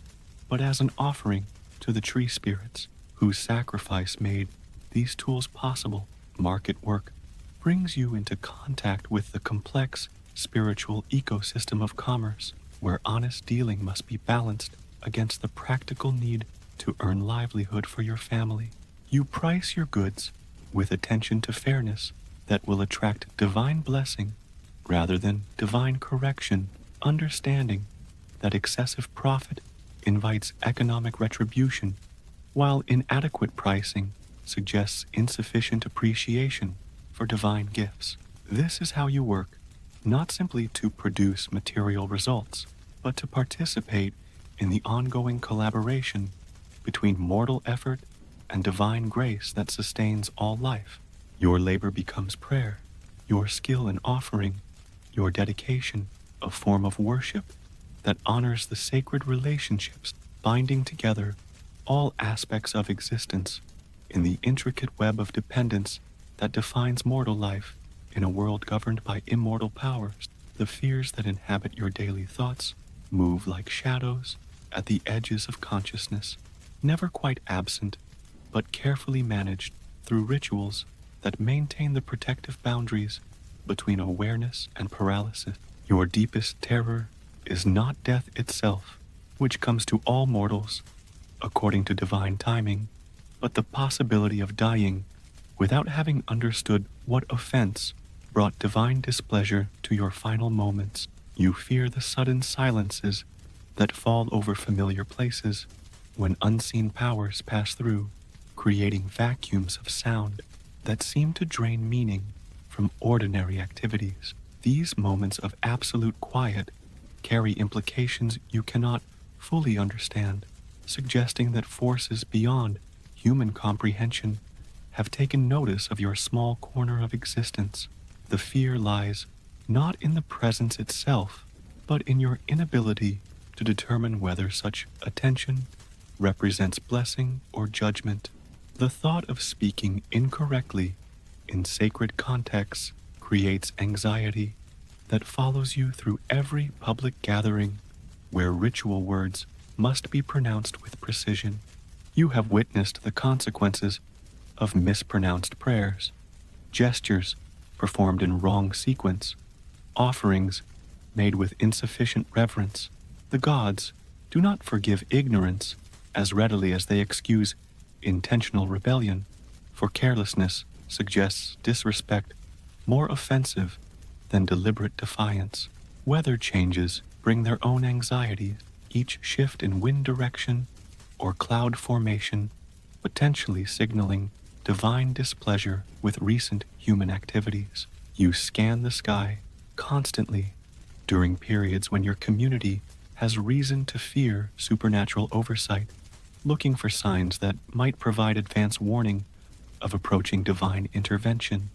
but as an offering to the tree spirits whose sacrifice made these tools possible. Market work brings you into contact with the complex spiritual ecosystem of commerce, where honest dealing must be balanced against the practical need to earn livelihood for your family. You price your goods with attention to fairness that will attract divine blessing rather than divine correction, understanding that excessive profit invites economic retribution, while inadequate pricing suggests insufficient appreciation for divine gifts. This is how you work, not simply to produce material results, but to participate in the ongoing collaboration between mortal effort and divine grace that sustains all life. Your labor becomes prayer, your skill an offering, your dedication a form of worship that honors the sacred relationships binding together all aspects of existence in the intricate web of dependence that defines mortal life in a world governed by immortal powers. The fears that inhabit your daily thoughts move like shadows at the edges of consciousness, never quite absent, but carefully managed through rituals that maintain the protective boundaries between awareness and paralysis. Your deepest terror is not death itself, which comes to all mortals according to divine timing, but the possibility of dying without having understood what offense brought divine displeasure to your final moments. You fear the sudden silences that fall over familiar places when unseen powers pass through, creating vacuums of sound that seem to drain meaning from ordinary activities. These moments of absolute quiet carry implications you cannot fully understand, suggesting that forces beyond human comprehension have taken notice of your small corner of existence. The fear lies not in the presence itself, but in your inability to determine whether such attention represents blessing or judgment. The thought of speaking incorrectly in sacred contexts creates anxiety that follows you through every public gathering where ritual words must be pronounced with precision. You have witnessed the consequences of mispronounced prayers, gestures performed in wrong sequence, offerings made with insufficient reverence. The gods do not forgive ignorance as readily as they excuse intentional rebellion, for carelessness suggests disrespect more offensive than deliberate defiance. Weather changes bring their own anxieties, each shift in wind direction or cloud formation potentially signaling divine displeasure with recent human activities. You scan the sky constantly during periods when your community has reason to fear supernatural oversight, looking for signs that might provide advance warning of approaching divine intervention.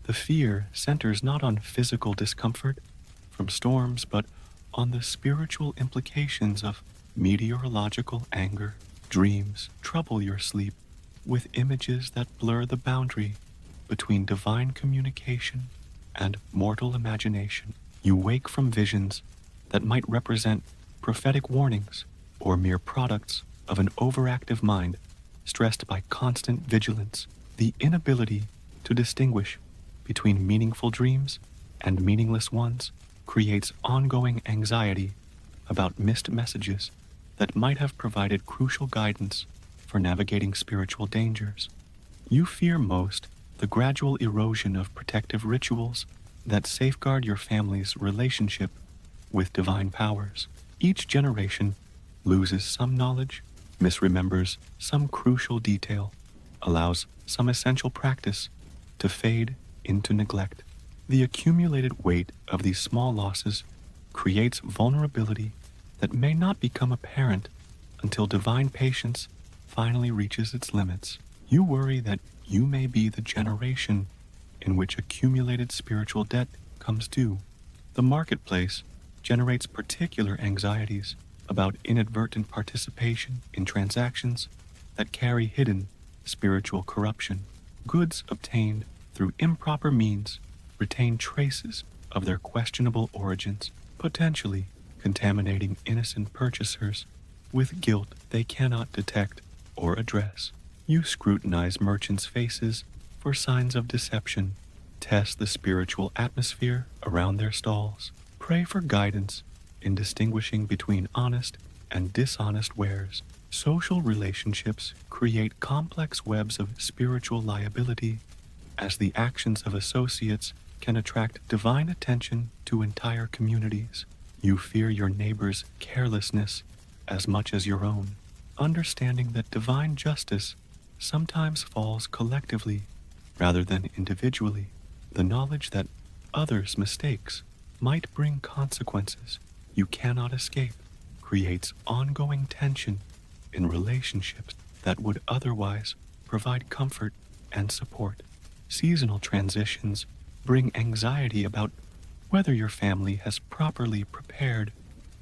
The fear centers not on physical discomfort from storms, but on the spiritual implications of meteorological anger. Dreams trouble your sleep with images that blur the boundary between divine communication and mortal imagination. You wake from visions that might represent prophetic warnings or mere products of an overactive mind stressed by constant vigilance. The inability to distinguish between meaningful dreams and meaningless ones creates ongoing anxiety about missed messages that might have provided crucial guidance for navigating spiritual dangers. You fear most the gradual erosion of protective rituals that safeguard your family's relationship with divine powers. Each generation loses some knowledge, misremembers some crucial detail, allows some essential practice to fade into neglect. The accumulated weight of these small losses creates vulnerability that may not become apparent until divine patience finally reaches its limits. You worry that you may be the generation in which accumulated spiritual debt comes due. The marketplace generates particular anxieties about inadvertent participation in transactions that carry hidden spiritual corruption. Goods obtained through improper means retain traces of their questionable origins, potentially contaminating innocent purchasers with guilt they cannot detect or address. You scrutinize merchants' faces for signs of deception, test the spiritual atmosphere around their stalls, pray for guidance in distinguishing between honest and dishonest wares. Social relationships create complex webs of spiritual liability, as the actions of associates can attract divine attention to entire communities. You fear your neighbor's carelessness as much as your own, understanding that divine justice sometimes falls collectively rather than individually. The knowledge that others' mistakes might bring consequences you cannot escape creates ongoing tension in relationships that would otherwise provide comfort and support. Seasonal transitions bring anxiety about whether your family has properly prepared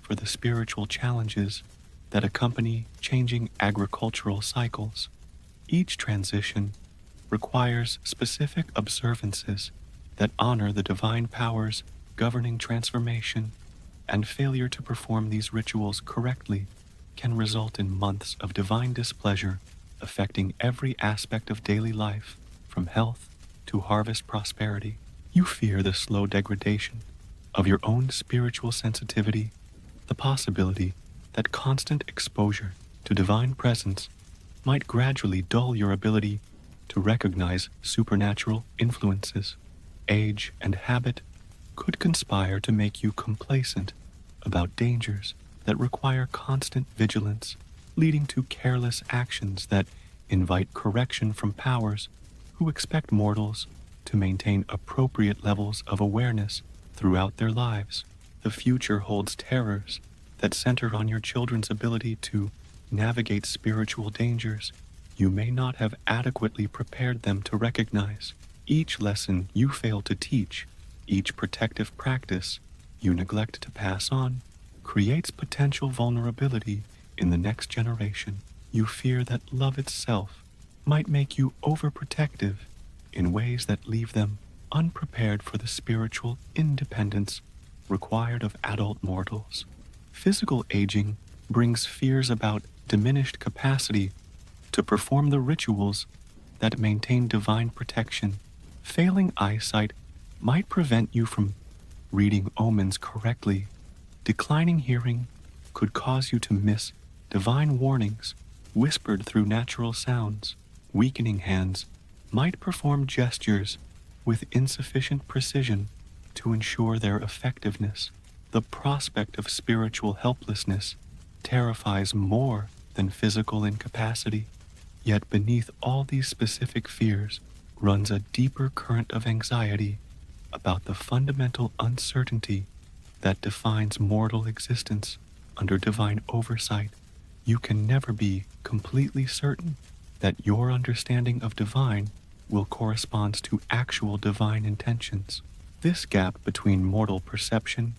for the spiritual challenges that accompany changing agricultural cycles. Each transition requires specific observances that honor the divine powers governing transformation, and failure to perform these rituals correctly can result in months of divine displeasure affecting every aspect of daily life. from health to harvest prosperity. You fear the slow degradation of your own spiritual sensitivity, the possibility that constant exposure to divine presence might gradually dull your ability to recognize supernatural influences. Age and habit could conspire to make you complacent about dangers that require constant vigilance, leading to careless actions that invite correction from powers who expect mortals to maintain appropriate levels of awareness throughout their lives. The future holds terrors that center on your children's ability to navigate spiritual dangers you may not have adequately prepared them to recognize. Each lesson you fail to teach, each protective practice you neglect to pass on, creates potential vulnerability in the next generation. You fear that love itself might make you overprotective in ways that leave them unprepared for the spiritual independence required of adult mortals. Physical aging brings fears about diminished capacity to perform the rituals that maintain divine protection. Failing eyesight might prevent you from reading omens correctly. Declining hearing could cause you to miss divine warnings whispered through natural sounds. Weakening hands might perform gestures with insufficient precision to ensure their effectiveness. The prospect of spiritual helplessness terrifies more than physical incapacity. Yet beneath all these specific fears runs a deeper current of anxiety about the fundamental uncertainty that defines mortal existence under divine oversight. You can never be completely certain that your understanding of divine will correspond to actual divine intentions. This gap between mortal perception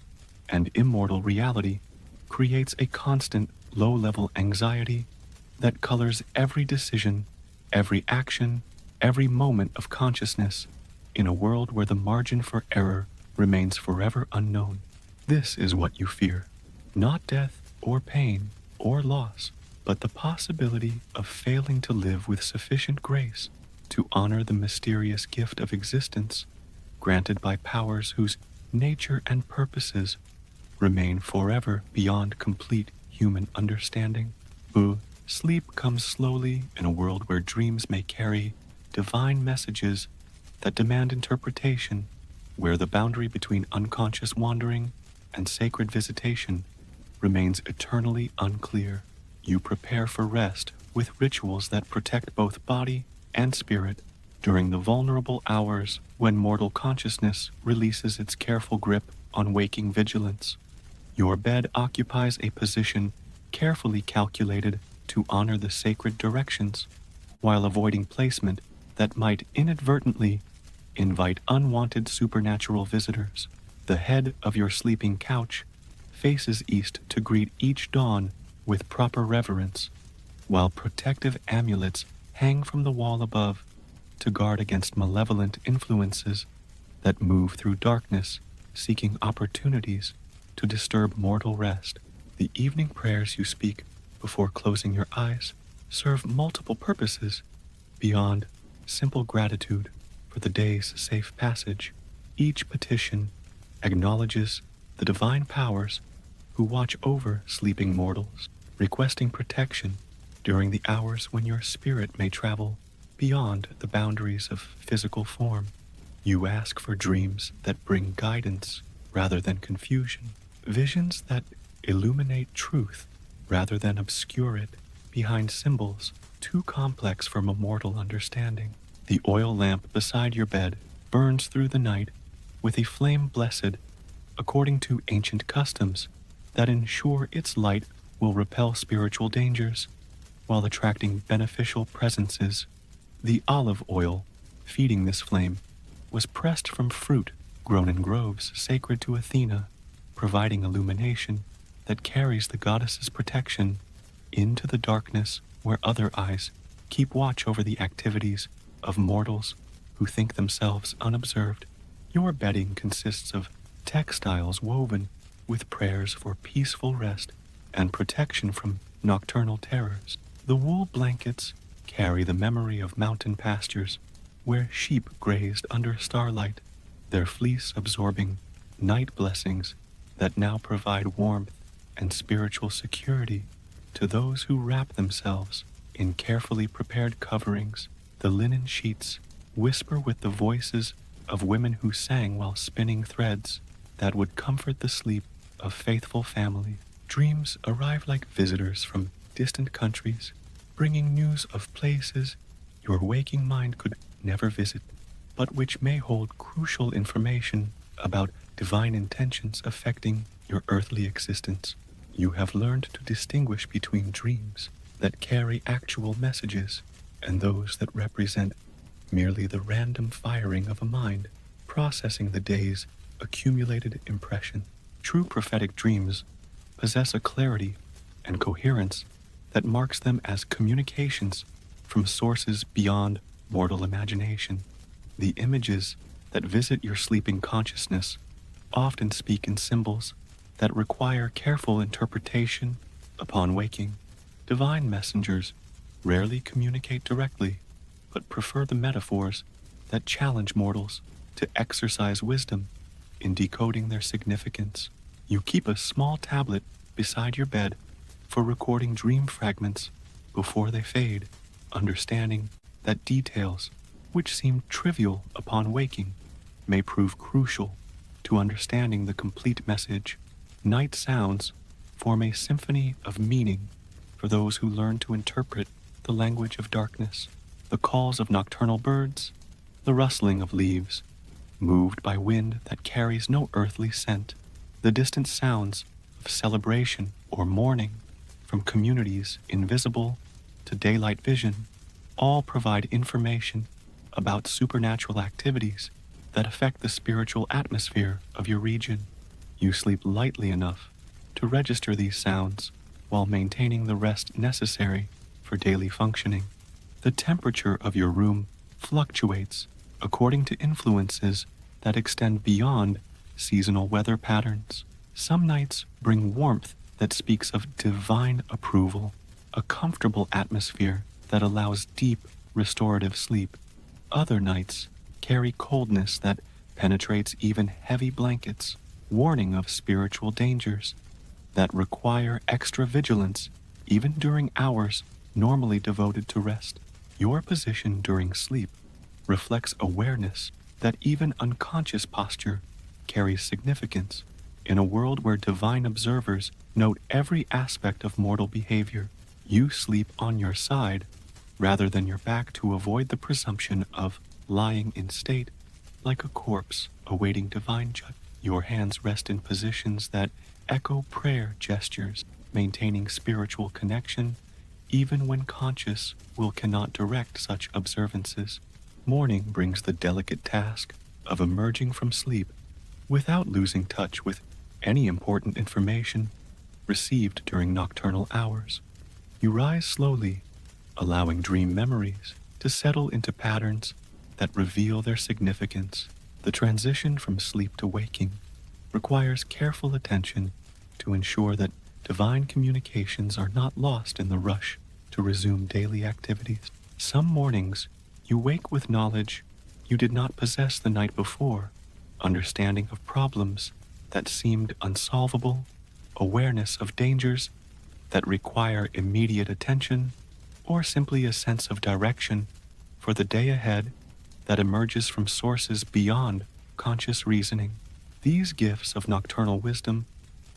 and immortal reality creates a constant low-level anxiety that colors every decision, every action, every moment of consciousness in a world where the margin for error remains forever unknown. This is what you fear, not death or pain or loss, but the possibility of failing to live with sufficient grace to honor the mysterious gift of existence granted by powers whose nature and purposes remain forever beyond complete human understanding. Sleep comes slowly in a world where dreams may carry divine messages that demand interpretation, where the boundary between unconscious wandering and sacred visitation remains eternally unclear. You prepare for rest with rituals that protect both body and spirit during the vulnerable hours when mortal consciousness releases its careful grip on waking vigilance. Your bed occupies a position carefully calculated to honor the sacred directions, while avoiding placement that might inadvertently invite unwanted supernatural visitors. The head of your sleeping couch faces east to greet each dawn with proper reverence, while protective amulets hang from the wall above to guard against malevolent influences that move through darkness, seeking opportunities to disturb mortal rest. The evening prayers you speak before closing your eyes serve multiple purposes beyond simple gratitude for the day's safe passage. Each petition acknowledges the divine powers who watch over sleeping mortals, requesting protection during the hours when your spirit may travel beyond the boundaries of physical form. You ask for dreams that bring guidance rather than confusion, visions that illuminate truth rather than obscure it behind symbols too complex for mortal understanding. The oil lamp beside your bed burns through the night with a flame blessed according to ancient customs that ensure its light will repel spiritual dangers while attracting beneficial presences. The olive oil feeding this flame was pressed from fruit grown in groves sacred to Athena, providing illumination that carries the goddess's protection into the darkness where other eyes keep watch over the activities of mortals who think themselves unobserved. Your bedding consists of textiles woven with prayers for peaceful rest and protection from nocturnal terrors. The wool blankets carry the memory of mountain pastures where sheep grazed under starlight, their fleece absorbing night blessings that now provide warmth and spiritual security to those who wrap themselves in carefully prepared coverings. The linen sheets whisper with the voices of women who sang while spinning threads that would comfort the sleep of faithful families. Dreams arrive like visitors from distant countries, bringing news of places your waking mind could never visit, but which may hold crucial information about divine intentions affecting your earthly existence. You have learned to distinguish between dreams that carry actual messages and those that represent merely the random firing of a mind, processing the day's accumulated impression. True prophetic dreams possess a clarity and coherence that marks them as communications from sources beyond mortal imagination. The images that visit your sleeping consciousness often speak in symbols that require careful interpretation upon waking. Divine messengers rarely communicate directly, but prefer the metaphors that challenge mortals to exercise wisdom in decoding their significance. You keep a small tablet beside your bed for recording dream fragments before they fade, understanding that details which seem trivial upon waking may prove crucial to understanding the complete message. Night sounds form a symphony of meaning for those who learn to interpret the language of darkness. The calls of nocturnal birds, the rustling of leaves, moved by wind that carries no earthly scent, the distant sounds of celebration or mourning from communities invisible to daylight vision, all provide information about supernatural activities that affect the spiritual atmosphere of your region. You sleep lightly enough to register these sounds while maintaining the rest necessary for daily functioning. The temperature of your room fluctuates according to influences that extend beyond seasonal weather patterns. Some nights bring warmth that speaks of divine approval, a comfortable atmosphere that allows deep, restorative sleep. Other nights carry coldness that penetrates even heavy blankets, warning of spiritual dangers that require extra vigilance even during hours normally devoted to rest. Your position during sleep reflects awareness that even unconscious posture carries significance. In a world where divine observers note every aspect of mortal behavior, you sleep on your side rather than your back to avoid the presumption of lying in state like a corpse awaiting divine judgment. Your hands rest in positions that echo prayer gestures, maintaining spiritual connection even when conscious will cannot direct such observances. Morning brings the delicate task of emerging from sleep without losing touch with any important information received during nocturnal hours. You rise slowly, allowing dream memories to settle into patterns that reveal their significance. The transition from sleep to waking requires careful attention to ensure that divine communications are not lost in the rush to resume daily activities. Some mornings, you wake with knowledge you did not possess the night before, understanding of problems that seemed unsolvable, awareness of dangers that require immediate attention, or simply a sense of direction for the day ahead that emerges from sources beyond conscious reasoning. These gifts of nocturnal wisdom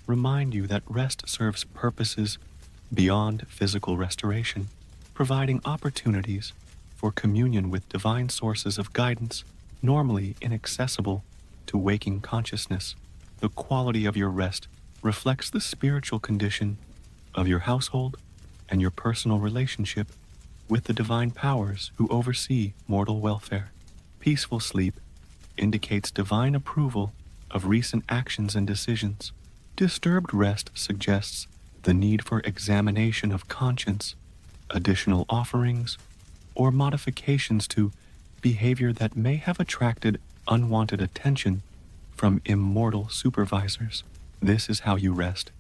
remind you that rest serves purposes beyond physical restoration, providing opportunities for communion with divine sources of guidance normally inaccessible to waking consciousness. The quality of your rest reflects the spiritual condition of your household and your personal relationship with the divine powers who oversee mortal welfare. Peaceful sleep indicates divine approval of recent actions and decisions. Disturbed rest suggests the need for examination of conscience, additional offerings, or modifications to behavior that may have attracted unwanted attention from immortal supervisors. This is how you rest,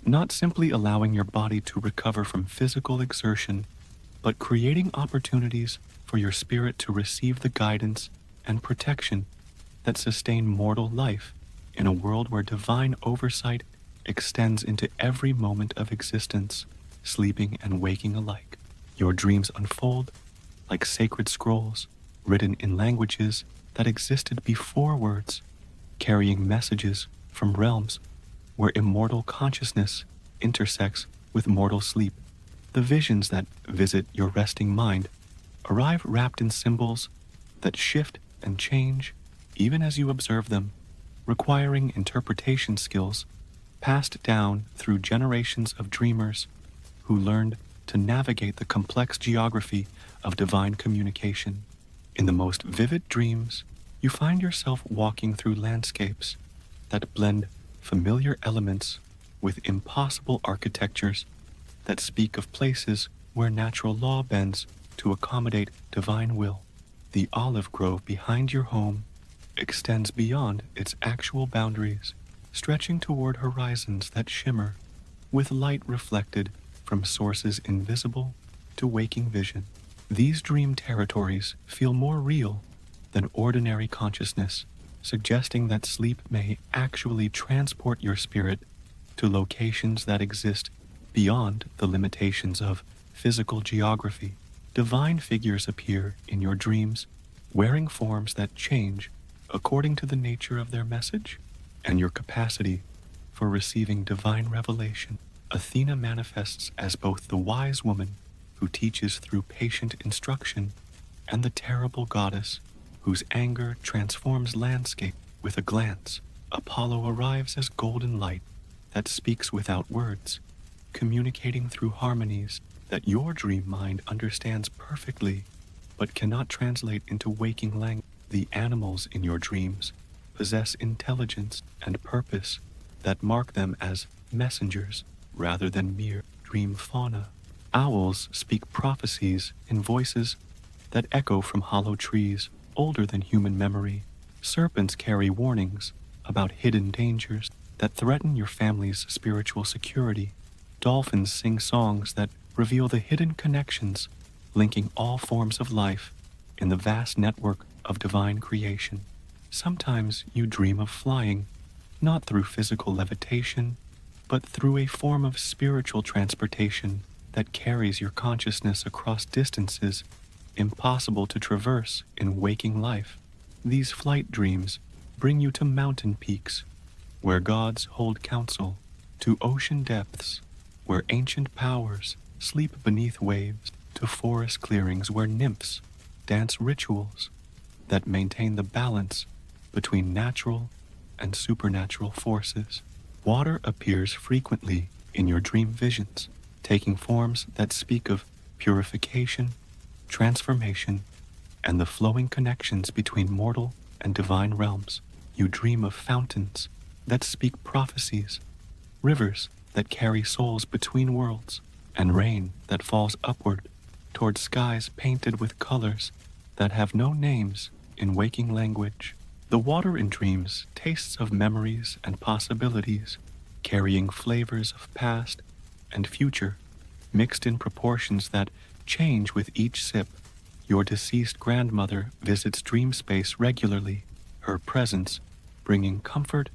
not simply allowing your body to recover from physical exertion, but creating opportunities for your spirit to receive the guidance and protection that sustain mortal life in a world where divine oversight extends into every moment of existence, sleeping and waking alike. Your dreams unfold like sacred scrolls written in languages that existed before words, carrying messages from realms where immortal consciousness intersects with mortal sleep. The visions that visit your resting mind arrive wrapped in symbols that shift and change even as you observe them, requiring interpretation skills passed down through generations of dreamers who learned to navigate the complex geography of divine communication. In the most vivid dreams, you find yourself walking through landscapes that blend familiar elements with impossible architectures that speak of places where natural law bends to accommodate divine will. The olive grove behind your home extends beyond its actual boundaries, stretching toward horizons that shimmer with light reflected from sources invisible to waking vision. These dream territories feel more real than ordinary consciousness, suggesting that sleep may actually transport your spirit to locations that exist beyond the limitations of physical geography. Divine figures appear in your dreams, wearing forms that change according to the nature of their message and your capacity for receiving divine revelation. Athena manifests as both the wise woman who teaches through patient instruction and the terrible goddess whose anger transforms landscape with a glance. Apollo arrives as golden light that speaks without words, communicating through harmonies that your dream mind understands perfectly but cannot translate into waking language. The animals in your dreams possess intelligence and purpose that mark them as messengers rather than mere dream fauna. Owls speak prophecies in voices that echo from hollow trees older than human memory. Serpents carry warnings about hidden dangers that threaten your family's spiritual security. Dolphins sing songs that reveal the hidden connections linking all forms of life in the vast network of divine creation. Sometimes you dream of flying, not through physical levitation, but through a form of spiritual transportation that carries your consciousness across distances impossible to traverse in waking life. These flight dreams bring you to mountain peaks, where gods hold counsel, to ocean depths, where ancient powers sleep beneath waves, to forest clearings where nymphs dance rituals that maintain the balance between natural and supernatural forces. Water appears frequently in your dream visions, taking forms that speak of purification, transformation, and the flowing connections between mortal and divine realms. You dream of fountains that speak prophecies, rivers that carry souls between worlds, and rain that falls upward toward skies painted with colors that have no names in waking language. The water in dreams tastes of memories and possibilities, carrying flavors of past and future, mixed in proportions that change with each sip. Your deceased grandmother visits dream space regularly, her presence bringing comfort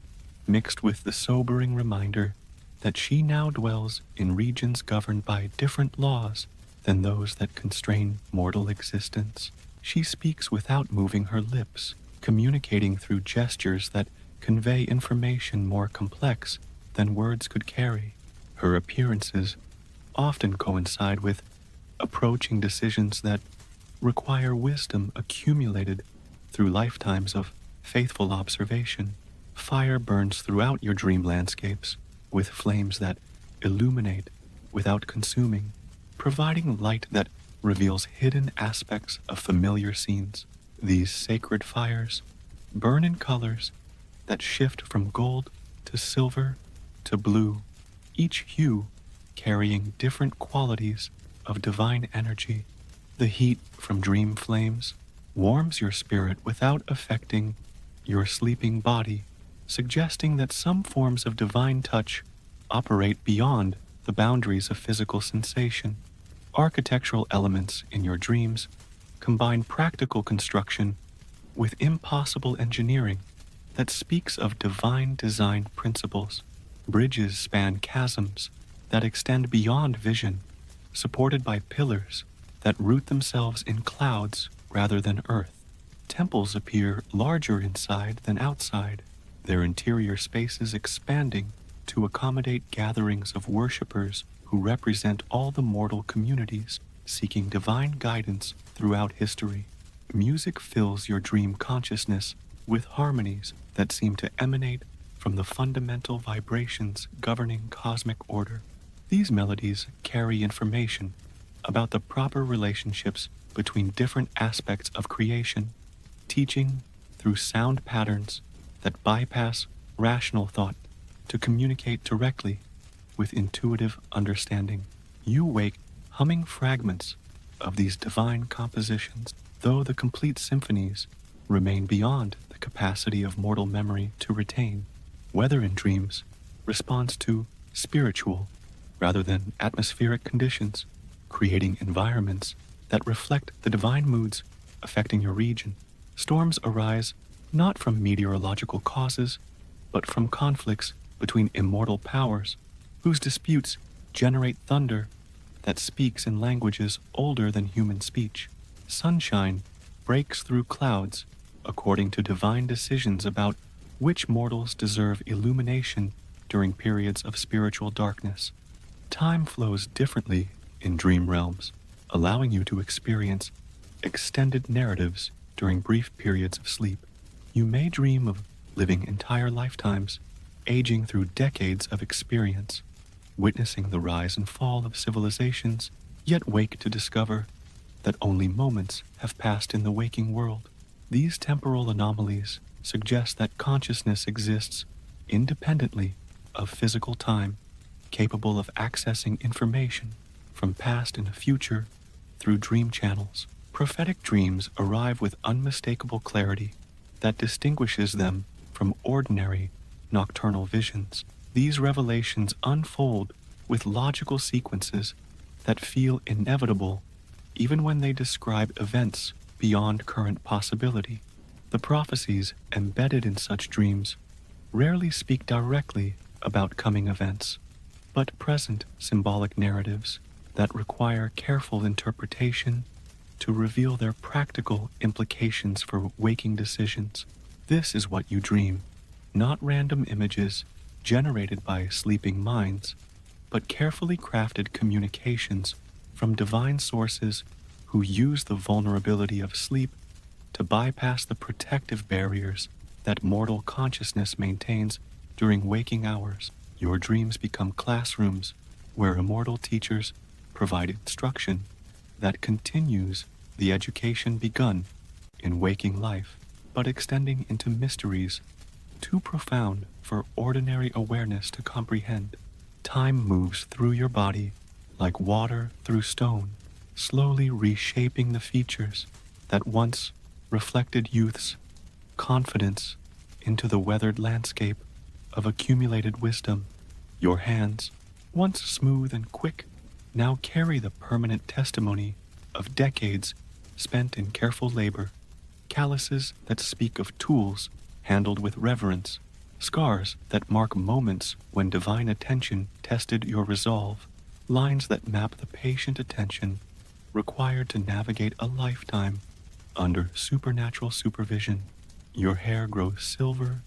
mixed with the sobering reminder that she now dwells in regions governed by different laws than those that constrain mortal existence. She speaks without moving her lips, communicating through gestures that convey information more complex than words could carry. Her appearances often coincide with approaching decisions that require wisdom accumulated through lifetimes of faithful observation. Fire burns throughout your dream landscapes with flames that illuminate without consuming, providing light that reveals hidden aspects of familiar scenes. These sacred fires burn in colors that shift from gold to silver to blue, each hue carrying different qualities of divine energy. The heat from dream flames warms your spirit without affecting your sleeping body, suggesting that some forms of divine touch operate beyond the boundaries of physical sensation. Architectural elements in your dreams combine practical construction with impossible engineering that speaks of divine design principles. Bridges span chasms that extend beyond vision, supported by pillars that root themselves in clouds rather than earth. Temples appear larger inside than outside, their interior spaces expanding to accommodate gatherings of worshippers who represent all the mortal communities seeking divine guidance throughout history. Music fills your dream consciousness with harmonies that seem to emanate from the fundamental vibrations governing cosmic order. These melodies carry information about the proper relationships between different aspects of creation, teaching through sound patterns that bypass rational thought to communicate directly with intuitive understanding. You wake humming fragments of these divine compositions, though the complete symphonies remain beyond the capacity of mortal memory to retain. Weather in dreams responds to spiritual rather than atmospheric conditions, creating environments that reflect the divine moods affecting your region. Storms arise not from meteorological causes, but from conflicts between immortal powers, whose disputes generate thunder that speaks in languages older than human speech. Sunshine breaks through clouds according to divine decisions about which mortals deserve illumination during periods of spiritual darkness. Time flows differently in dream realms, allowing you to experience extended narratives during brief periods of sleep. You may dream of living entire lifetimes, aging through decades of experience, witnessing the rise and fall of civilizations, yet wake to discover that only moments have passed in the waking world. These temporal anomalies suggest that consciousness exists independently of physical time, capable of accessing information from past and future through dream channels. Prophetic dreams arrive with unmistakable clarity that distinguishes them from ordinary nocturnal visions. These revelations unfold with logical sequences that feel inevitable even when they describe events beyond current possibility. The prophecies embedded in such dreams rarely speak directly about coming events, but present symbolic narratives that require careful interpretation to reveal their practical implications for waking decisions. This is what you dream, not random images generated by sleeping minds, but carefully crafted communications from divine sources who use the vulnerability of sleep to bypass the protective barriers that mortal consciousness maintains during waking hours. Your dreams become classrooms where immortal teachers provide instruction that continues the education begun in waking life, but extending into mysteries too profound for ordinary awareness to comprehend. Time moves through your body like water through stone, slowly reshaping the features that once reflected youth's confidence into the weathered landscape of accumulated wisdom. Your hands, once smooth and quick, now carry the permanent testimony of decades spent in careful labor, calluses that speak of tools handled with reverence, scars that mark moments when divine attention tested your resolve, lines that map the patient attention required to navigate a lifetime under supernatural supervision. Your hair grows silver,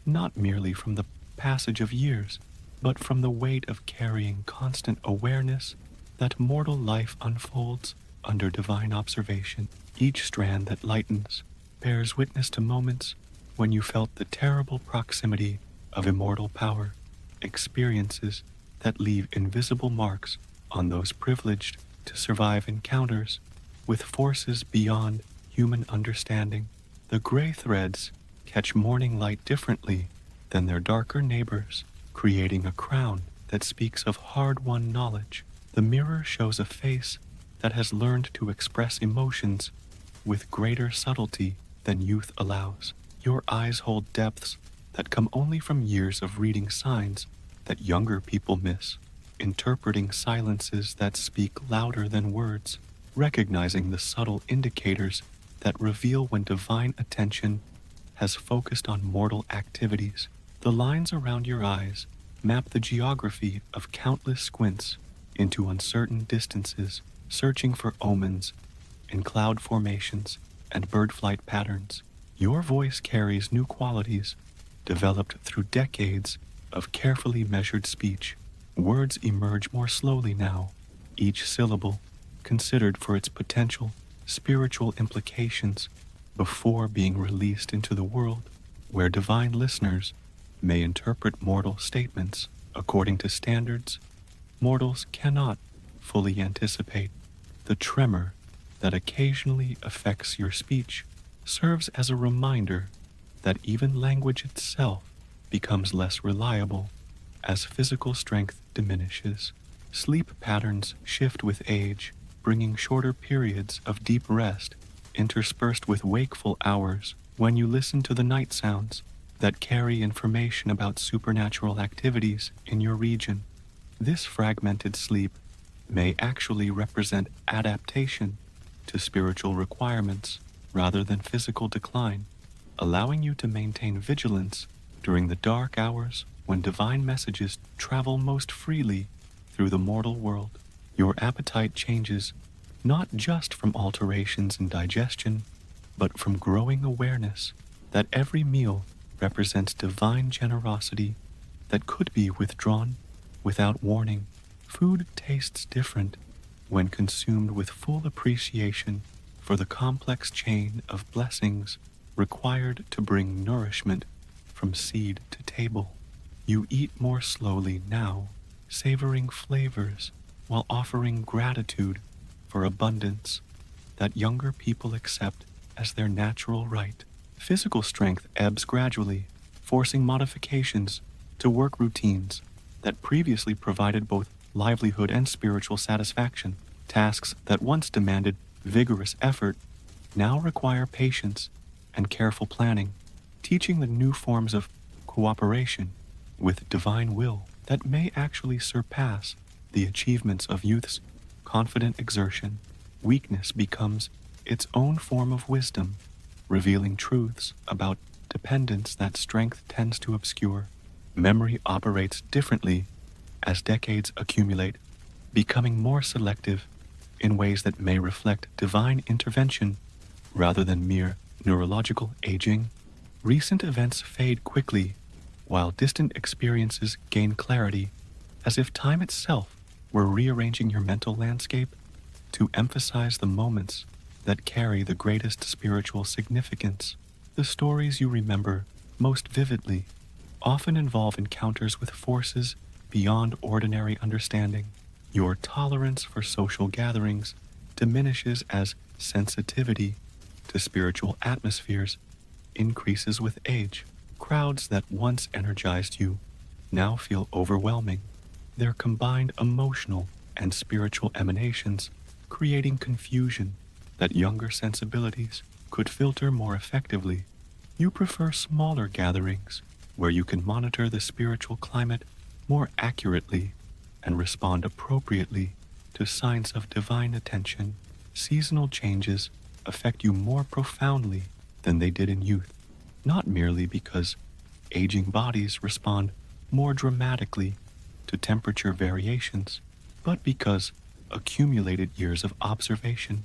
not merely from the passage of years, but from the weight of carrying constant awareness that mortal life unfolds under divine observation. Each strand that lightens bears witness to moments when you felt the terrible proximity of immortal power, experiences that leave invisible marks on those privileged to survive encounters with forces beyond human understanding. The gray threads catch morning light differently than their darker neighbors, creating a crown that speaks of hard-won knowledge. The mirror shows a face that has learned to express emotions with greater subtlety than youth allows. Your eyes hold depths that come only from years of reading signs that younger people miss, interpreting silences that speak louder than words. recognizing the subtle indicators that reveal when divine attention has focused on mortal activities. The lines around your eyes map the geography of countless squints into uncertain distances, searching for omens in cloud formations and bird flight patterns. Your voice carries new qualities developed through decades of carefully measured speech. Words emerge more slowly now, each syllable considered for its potential spiritual implications before being released into the world, where divine listeners may interpret mortal statements according to standards mortals cannot fully anticipate. The tremor that occasionally affects your speech serves as a reminder that even language itself becomes less reliable as physical strength diminishes. Sleep patterns shift with age, bringing shorter periods of deep rest interspersed with wakeful hours when you listen to the night sounds that carry information about supernatural activities in your region. This fragmented sleep may actually represent adaptation to spiritual requirements rather than physical decline, allowing you to maintain vigilance during the dark hours when divine messages travel most freely through the mortal world. Your appetite changes not just from alterations in digestion, but from growing awareness that every meal represents divine generosity that could be withdrawn without warning. Food tastes different when consumed with full appreciation for the complex chain of blessings required to bring nourishment from seed to table. You eat more slowly now, savoring flavors while offering gratitude for abundance that younger people accept as their natural right. Physical strength ebbs gradually, forcing modifications to work routines that previously provided both livelihood and spiritual satisfaction. Tasks that once demanded vigorous effort now require patience and careful planning, teaching the new forms of cooperation with divine will that may actually surpass the achievements of youth's confident exertion. Weakness becomes its own form of wisdom, revealing truths about dependence that strength tends to obscure. Memory operates differently as decades accumulate, becoming more selective in ways that may reflect divine intervention rather than mere neurological aging. Recent events fade quickly, while distant experiences gain clarity, as if time itself were rearranging your mental landscape to emphasize the moments that carry the greatest spiritual significance. The stories you remember most vividly often involve encounters with forces beyond ordinary understanding. Your tolerance for social gatherings diminishes as sensitivity to spiritual atmospheres increases with age. Crowds that once energized you now feel overwhelming, their combined emotional and spiritual emanations creating confusion that younger sensibilities could filter more effectively. You prefer smaller gatherings where you can monitor the spiritual climate more accurately and respond appropriately to signs of divine attention. Seasonal changes affect you more profoundly than they did in youth, not merely because aging bodies respond more dramatically to temperature variations, but because accumulated years of observation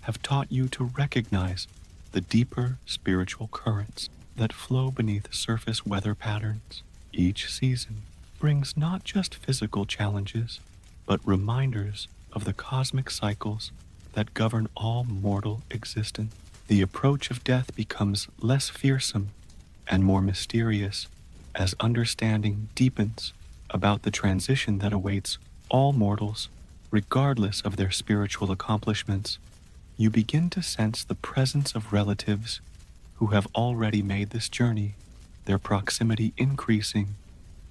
have taught you to recognize the deeper spiritual currents that flow beneath surface weather patterns. Each season brings not just physical challenges, but reminders of the cosmic cycles that govern all mortal existence. The approach of death becomes less fearsome and more mysterious as understanding deepens about the transition that awaits all mortals, regardless of their spiritual accomplishments. You begin to sense the presence of relatives who have already made this journey, their proximity increasing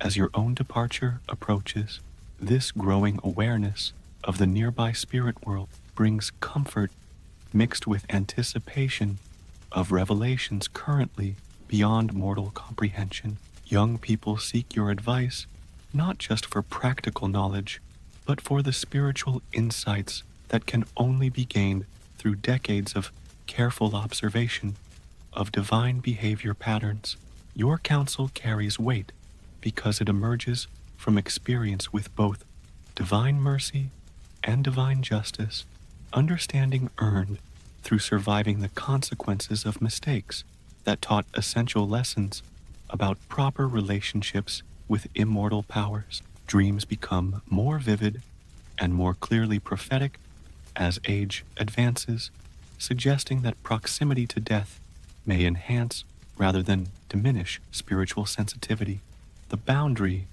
as your own departure approaches. This growing awareness of the nearby spirit world brings comfort mixed with anticipation of revelations currently beyond mortal comprehension. Young people seek your advice not just for practical knowledge, but for the spiritual insights that can only be gained through decades of careful observation of divine behavior patterns. Your counsel carries weight because it emerges from experience with both divine mercy and divine justice, understanding earned through surviving the consequences of mistakes that taught essential lessons about proper relationships with immortal powers. Dreams become more vivid and more clearly prophetic as age advances, suggesting that proximity to death may enhance rather than diminish spiritual sensitivity. The boundary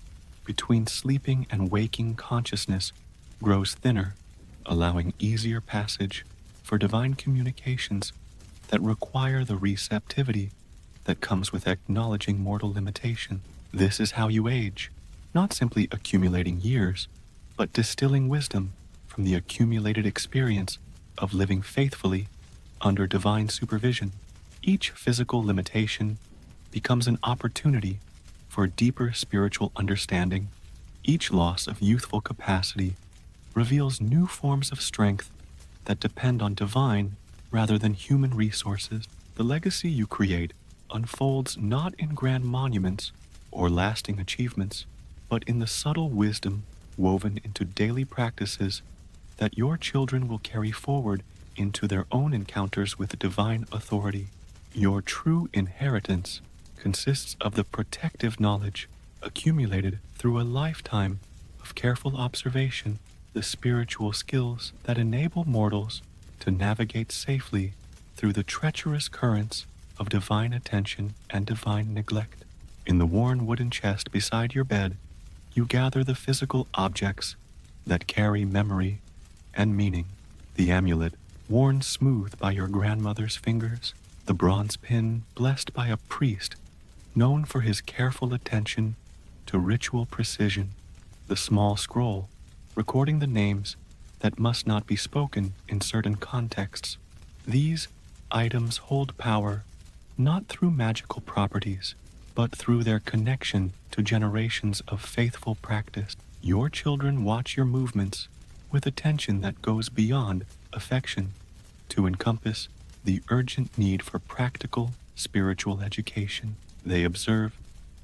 between sleeping and waking consciousness grows thinner, allowing easier passage for divine communications that require the receptivity that comes with acknowledging mortal limitation. This is how you age, not simply accumulating years, but distilling wisdom from the accumulated experience of living faithfully under divine supervision. Each physical limitation becomes an opportunity for deeper spiritual understanding. Each loss of youthful capacity reveals new forms of strength that depend on divine rather than human resources. The legacy you create unfolds not in grand monuments or lasting achievements, but in the subtle wisdom woven into daily practices that your children will carry forward into their own encounters with divine authority. Your true inheritance consists of the protective knowledge accumulated through a lifetime of careful observation, the spiritual skills that enable mortals to navigate safely through the treacherous currents of divine attention and divine neglect. In the worn wooden chest beside your bed, you gather the physical objects that carry memory and meaning. The amulet, worn smooth by your grandmother's fingers, the bronze pin blessed by a priest known for his careful attention to ritual precision, the small scroll recording the names that must not be spoken in certain contexts. These items hold power not through magical properties, but through their connection to generations of faithful practice. Your children watch your movements with attention that goes beyond affection to encompass the urgent need for practical spiritual education. They observe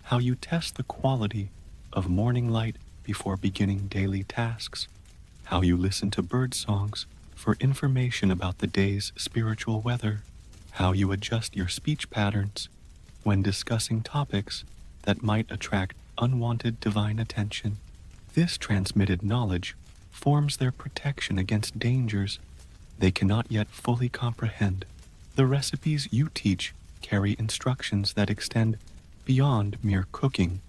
how you test the quality of morning light before beginning daily tasks, how you listen to bird songs for information about the day's spiritual weather, how you adjust your speech patterns when discussing topics that might attract unwanted divine attention. This transmitted knowledge forms their protection against dangers they cannot yet fully comprehend. The recipes you teach carry instructions that extend beyond mere cooking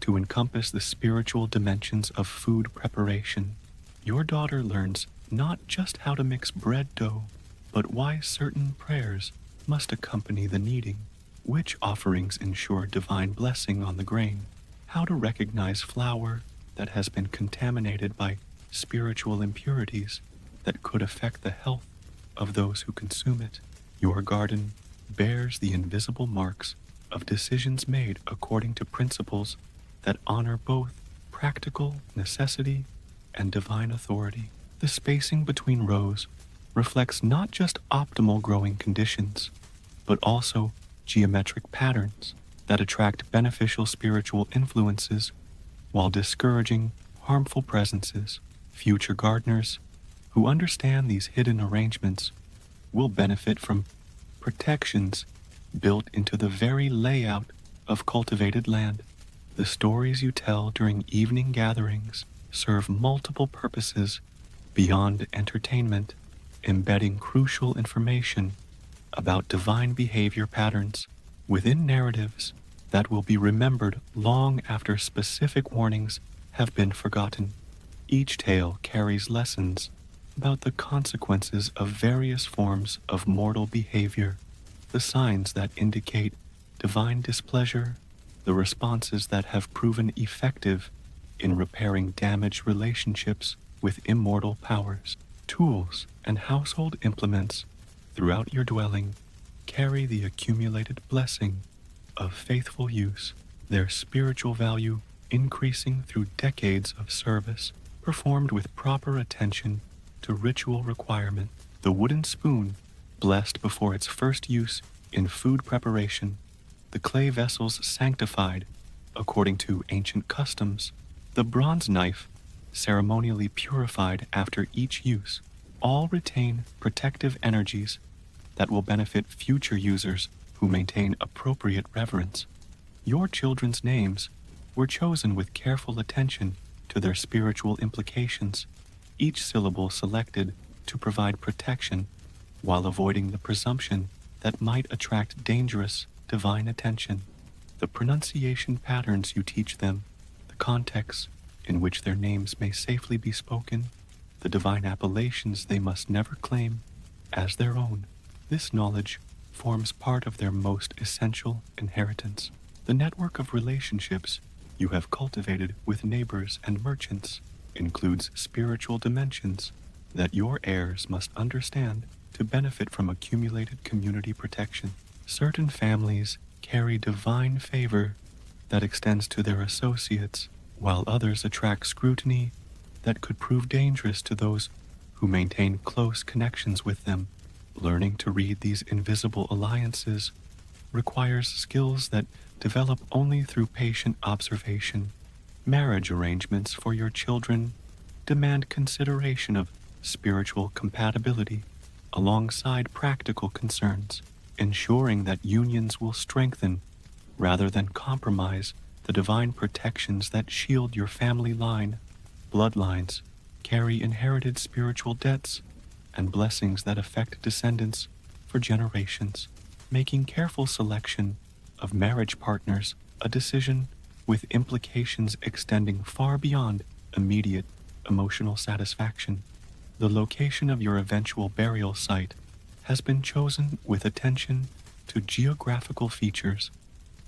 to encompass the spiritual dimensions of food preparation. Your daughter learns not just how to mix bread dough, but why certain prayers must accompany the kneading, which offerings ensure divine blessing on the grain, how to recognize flour that has been contaminated by spiritual impurities that could affect the health of those who consume it. Your garden bears the invisible marks of decisions made according to principles that honor both practical necessity and divine authority. The spacing between rows reflects not just optimal growing conditions, but also geometric patterns that attract beneficial spiritual influences while discouraging harmful presences. Future gardeners who understand these hidden arrangements will benefit from protections built into the very layout of cultivated land. The stories you tell during evening gatherings serve multiple purposes beyond entertainment, embedding crucial information about divine behavior patterns within narratives that will be remembered long after specific warnings have been forgotten. Each tale carries lessons about the consequences of various forms of mortal behavior, the signs that indicate divine displeasure, the responses that have proven effective in repairing damaged relationships with immortal powers. Tools and household implements throughout your dwelling carry the accumulated blessing of faithful use, their spiritual value increasing through decades of service performed with proper attention to ritual requirement. The wooden spoon, blessed before its first use in food preparation, the clay vessels sanctified according to ancient customs, the bronze knife, ceremonially purified after each use, all retain protective energies that will benefit future users who maintain appropriate reverence. Your children's names were chosen with careful attention to their spiritual implications, each syllable selected to provide protection while avoiding the presumption that might attract dangerous divine attention. The pronunciation patterns you teach them, the contexts in which their names may safely be spoken, the divine appellations they must never claim as their own. This knowledge forms part of their most essential inheritance. The network of relationships you have cultivated with neighbors and merchants includes spiritual dimensions that your heirs must understand to benefit from accumulated community protection. Certain families carry divine favor that extends to their associates, while others attract scrutiny that could prove dangerous to those who maintain close connections with them. Learning to read these invisible alliances requires skills that develop only through patient observation. Marriage arrangements for your children demand consideration of spiritual compatibility alongside practical concerns, ensuring that unions will strengthen rather than compromise the divine protections that shield your family line. Bloodlines carry inherited spiritual debts and blessings that affect descendants for generations, making careful selection of marriage partners a decision with implications extending far beyond immediate emotional satisfaction. The location of your eventual burial site has been chosen with attention to geographical features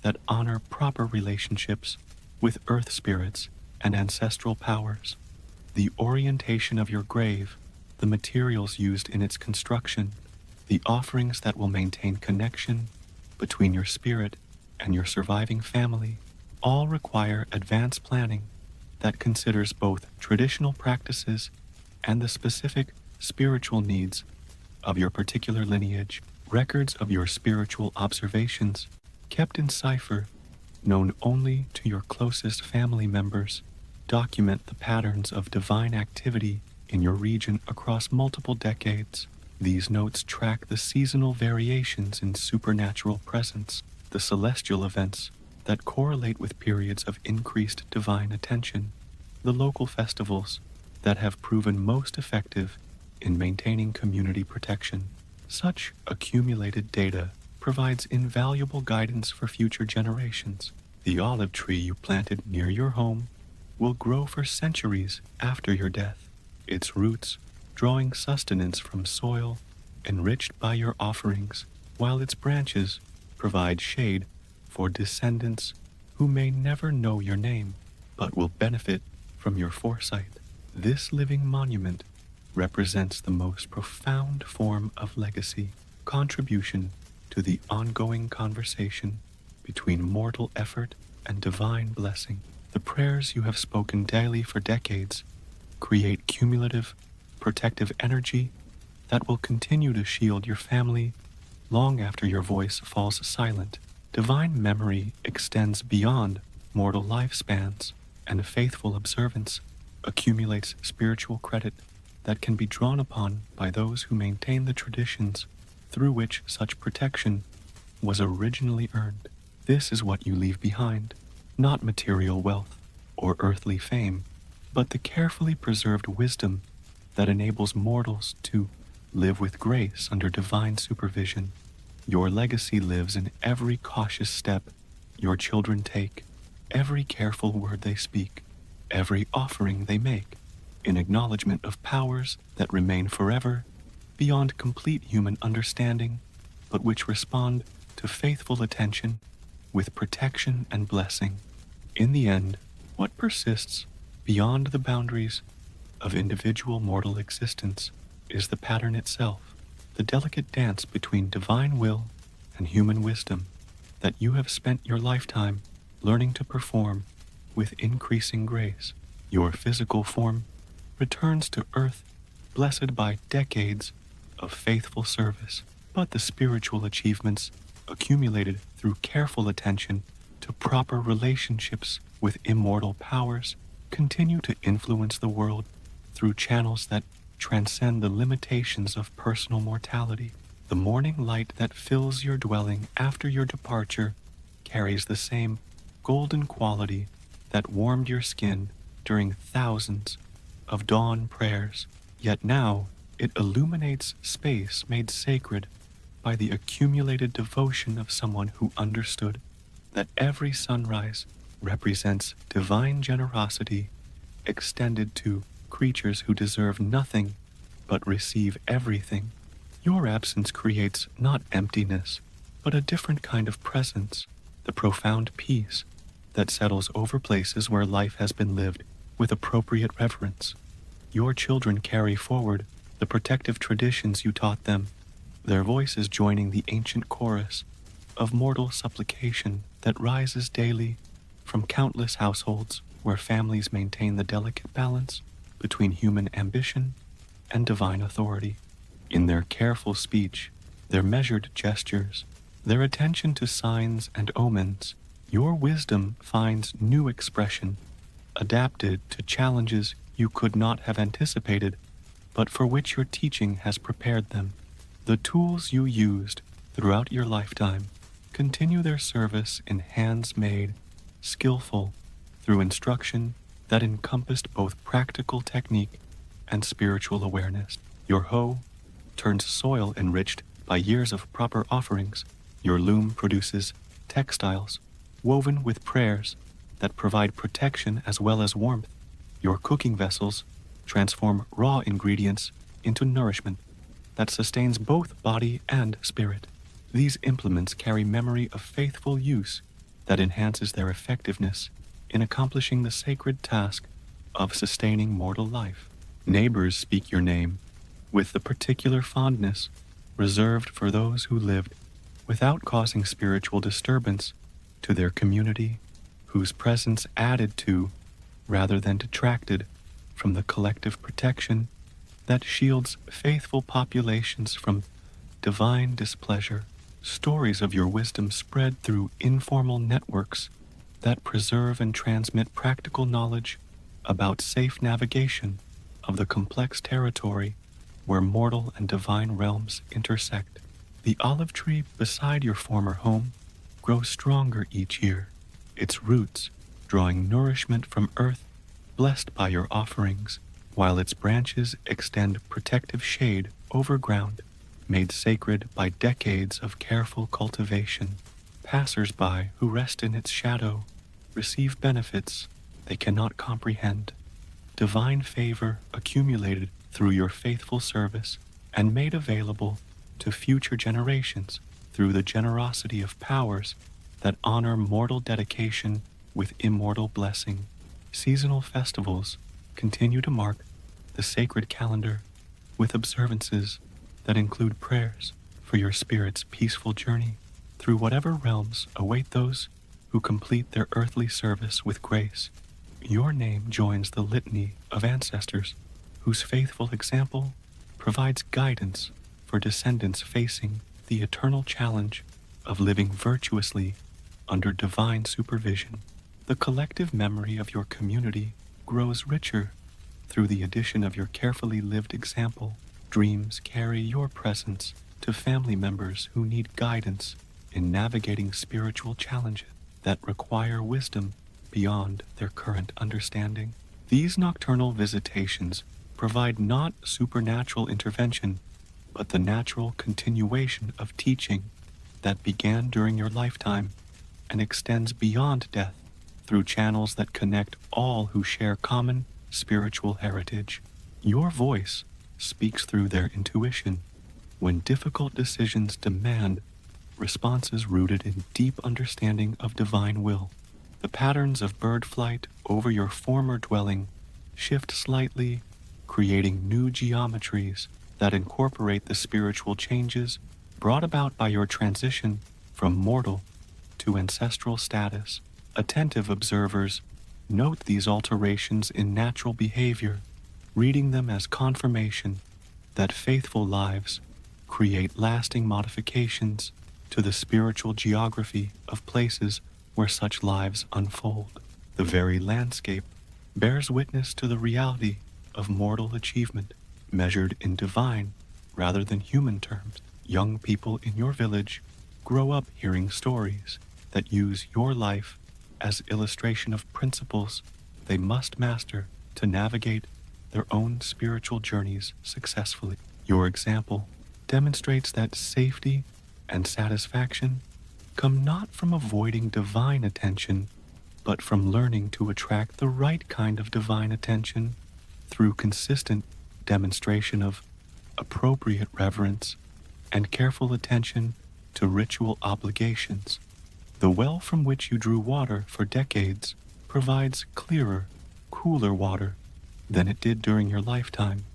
that honor proper relationships with earth spirits and ancestral powers. The orientation of your grave, the materials used in its construction, the offerings that will maintain connection between your spirit and your surviving family, all require advanced planning that considers both traditional practices and the specific spiritual needs of your particular lineage. Records of your spiritual observations, kept in cipher, known only to your closest family members, document the patterns of divine activity in your region across multiple decades. These notes track the seasonal variations in supernatural presence, the celestial events that correlate with periods of increased divine attention, the local festivals that have proven most effective in maintaining community protection. Such accumulated data provides invaluable guidance for future generations. The olive tree you planted near your home will grow for centuries after your death, its roots drawing sustenance from soil enriched by your offerings, while its branches provide shade for descendants who may never know your name, but will benefit from your foresight. This living monument represents the most profound form of legacy, contribution to the ongoing conversation between mortal effort and divine blessing. The prayers you have spoken daily for decades create cumulative, protective energy that will continue to shield your family long after your voice falls silent. Divine memory extends beyond mortal lifespans, and faithful observance accumulates spiritual credit that can be drawn upon by those who maintain the traditions through which such protection was originally earned. This is what you leave behind, not material wealth or earthly fame, but the carefully preserved wisdom that enables mortals to live with grace under divine supervision. Your legacy lives in every cautious step your children take, every careful word they speak, every offering they make, in acknowledgement of powers that remain forever beyond complete human understanding, but which respond to faithful attention with protection and blessing. In the end, what persists beyond the boundaries of individual mortal existence is the pattern itself, the delicate dance between divine will and human wisdom that you have spent your lifetime learning to perform with increasing grace. Your physical form returns to earth blessed by decades of faithful service. But the spiritual achievements accumulated through careful attention to proper relationships with immortal powers continue to influence the world through channels that transcend the limitations of personal mortality. The morning light that fills your dwelling after your departure carries the same golden quality that warmed your skin during thousands of dawn prayers. Yet now it illuminates space made sacred by the accumulated devotion of someone who understood that every sunrise represents divine generosity extended to creatures who deserve nothing but receive everything. Your absence creates not emptiness, but a different kind of presence, the profound peace that settles over places where life has been lived with appropriate reverence. Your children carry forward the protective traditions you taught them, their voices joining the ancient chorus of mortal supplication that rises daily from countless households where families maintain the delicate balance between human ambition and divine authority. In their careful speech, their measured gestures, their attention to signs and omens, your wisdom finds new expression, adapted to challenges you could not have anticipated, but for which your teaching has prepared them. The tools you used throughout your lifetime continue their service in hands made, skillful, through instruction that encompassed both practical technique and spiritual awareness. Your hoe turns soil enriched by years of proper offerings. Your loom produces textiles woven with prayers that provide protection as well as warmth. Your cooking vessels transform raw ingredients into nourishment that sustains both body and spirit. These implements carry memory of faithful use that enhances their effectiveness in accomplishing the sacred task of sustaining mortal life. Neighbors speak your name with the particular fondness reserved for those who lived without causing spiritual disturbance to their community, whose presence added to, rather than detracted from, the collective protection that shields faithful populations from divine displeasure. Stories of your wisdom spread through informal networks that preserve and transmit practical knowledge about safe navigation of the complex territory where mortal and divine realms intersect. The olive tree beside your former home grows stronger each year, its roots drawing nourishment from earth blessed by your offerings, while its branches extend protective shade over ground made sacred by decades of careful cultivation. Passers-by who rest in its shadow receive benefits they cannot comprehend. Divine favor accumulated through your faithful service and made available to future generations through the generosity of powers that honor mortal dedication with immortal blessing. Seasonal festivals continue to mark the sacred calendar with observances that include prayers for your spirit's peaceful journey through whatever realms await those who complete their earthly service with grace. Your name joins the litany of ancestors whose faithful example provides guidance for descendants facing the eternal challenge of living virtuously under divine supervision. The collective memory of your community grows richer through the addition of your carefully lived example. Dreams carry your presence to family members who need guidance in navigating spiritual challenges that require wisdom beyond their current understanding. These nocturnal visitations provide not supernatural intervention, but the natural continuation of teaching that began during your lifetime and extends beyond death through channels that connect all who share common spiritual heritage. Your voice speaks through their intuition when difficult decisions demand responses rooted in deep understanding of divine will. The patterns of bird flight over your former dwelling shift slightly, creating new geometries that incorporate the spiritual changes brought about by your transition from mortal to ancestral status. Attentive observers note these alterations in natural behavior reading them as confirmation that faithful lives create lasting modifications to the spiritual geography of places where such lives unfold. The very landscape bears witness to the reality of mortal achievement, measured in divine rather than human terms. Young people in your village grow up hearing stories that use your life as illustration of principles they must master to navigate their own spiritual journeys successfully. Your example demonstrates that safety and satisfaction come not from avoiding divine attention, but from learning to attract the right kind of divine attention through consistent demonstration of appropriate reverence and careful attention to ritual obligations. The well from which you drew water for decades provides clearer, cooler water than it did during your lifetime,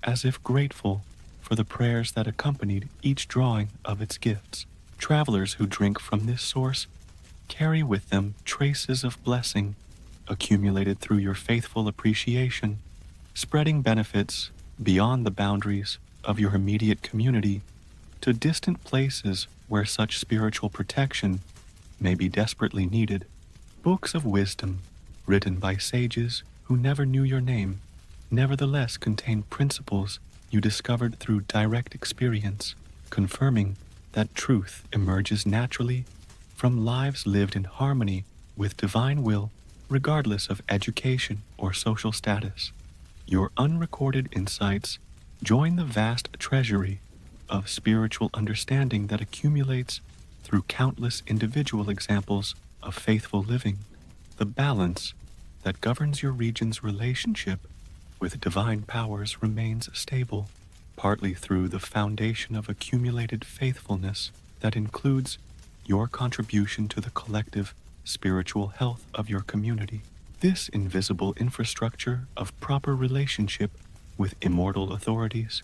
as if grateful for the prayers that accompanied each drawing of its gifts. Travelers who drink from this source carry with them traces of blessing accumulated through your faithful appreciation, spreading benefits beyond the boundaries of your immediate community to distant places where such spiritual protection may be desperately needed. Books of wisdom, written by sages who never knew your name, nevertheless contain principles you discovered through direct experience, confirming that truth emerges naturally from lives lived in harmony with divine will, regardless of education or social status. Your unrecorded insights join the vast treasury of spiritual understanding that accumulates through countless individual examples of faithful living. The balance that governs your region's relationship with divine powers remains stable, partly through the foundation of accumulated faithfulness that includes your contribution to the collective spiritual health of your community. This invisible infrastructure of proper relationship with immortal authorities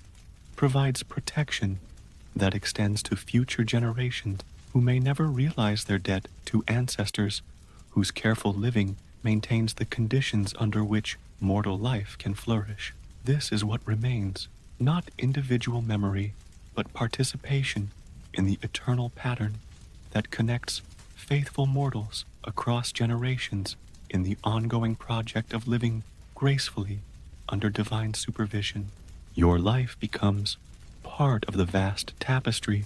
provides protection that extends to future generations who may never realize their debt to ancestors whose careful living maintains the conditions under which mortal life can flourish. This is what remains, not individual memory, but participation in the eternal pattern that connects faithful mortals across generations in the ongoing project of living gracefully under divine supervision. Your life becomes part of the vast tapestry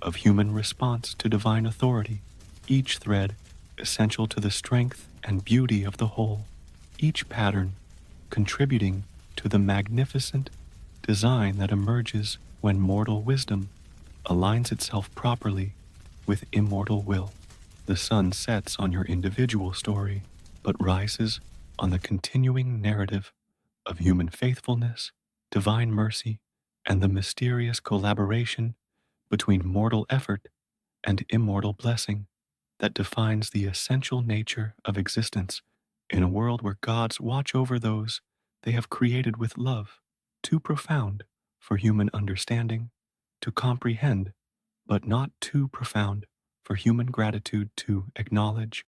of human response to divine authority, each thread essential to the strength and beauty of the whole, each pattern contributing to the magnificent design that emerges when mortal wisdom aligns itself properly with immortal will. The sun sets on your individual story, but rises on the continuing narrative of human faithfulness, divine mercy, and the mysterious collaboration between mortal effort and immortal blessing that defines the essential nature of existence in a world where gods watch over those they have created with love, too profound for human understanding to comprehend, but not too profound for human gratitude to acknowledge.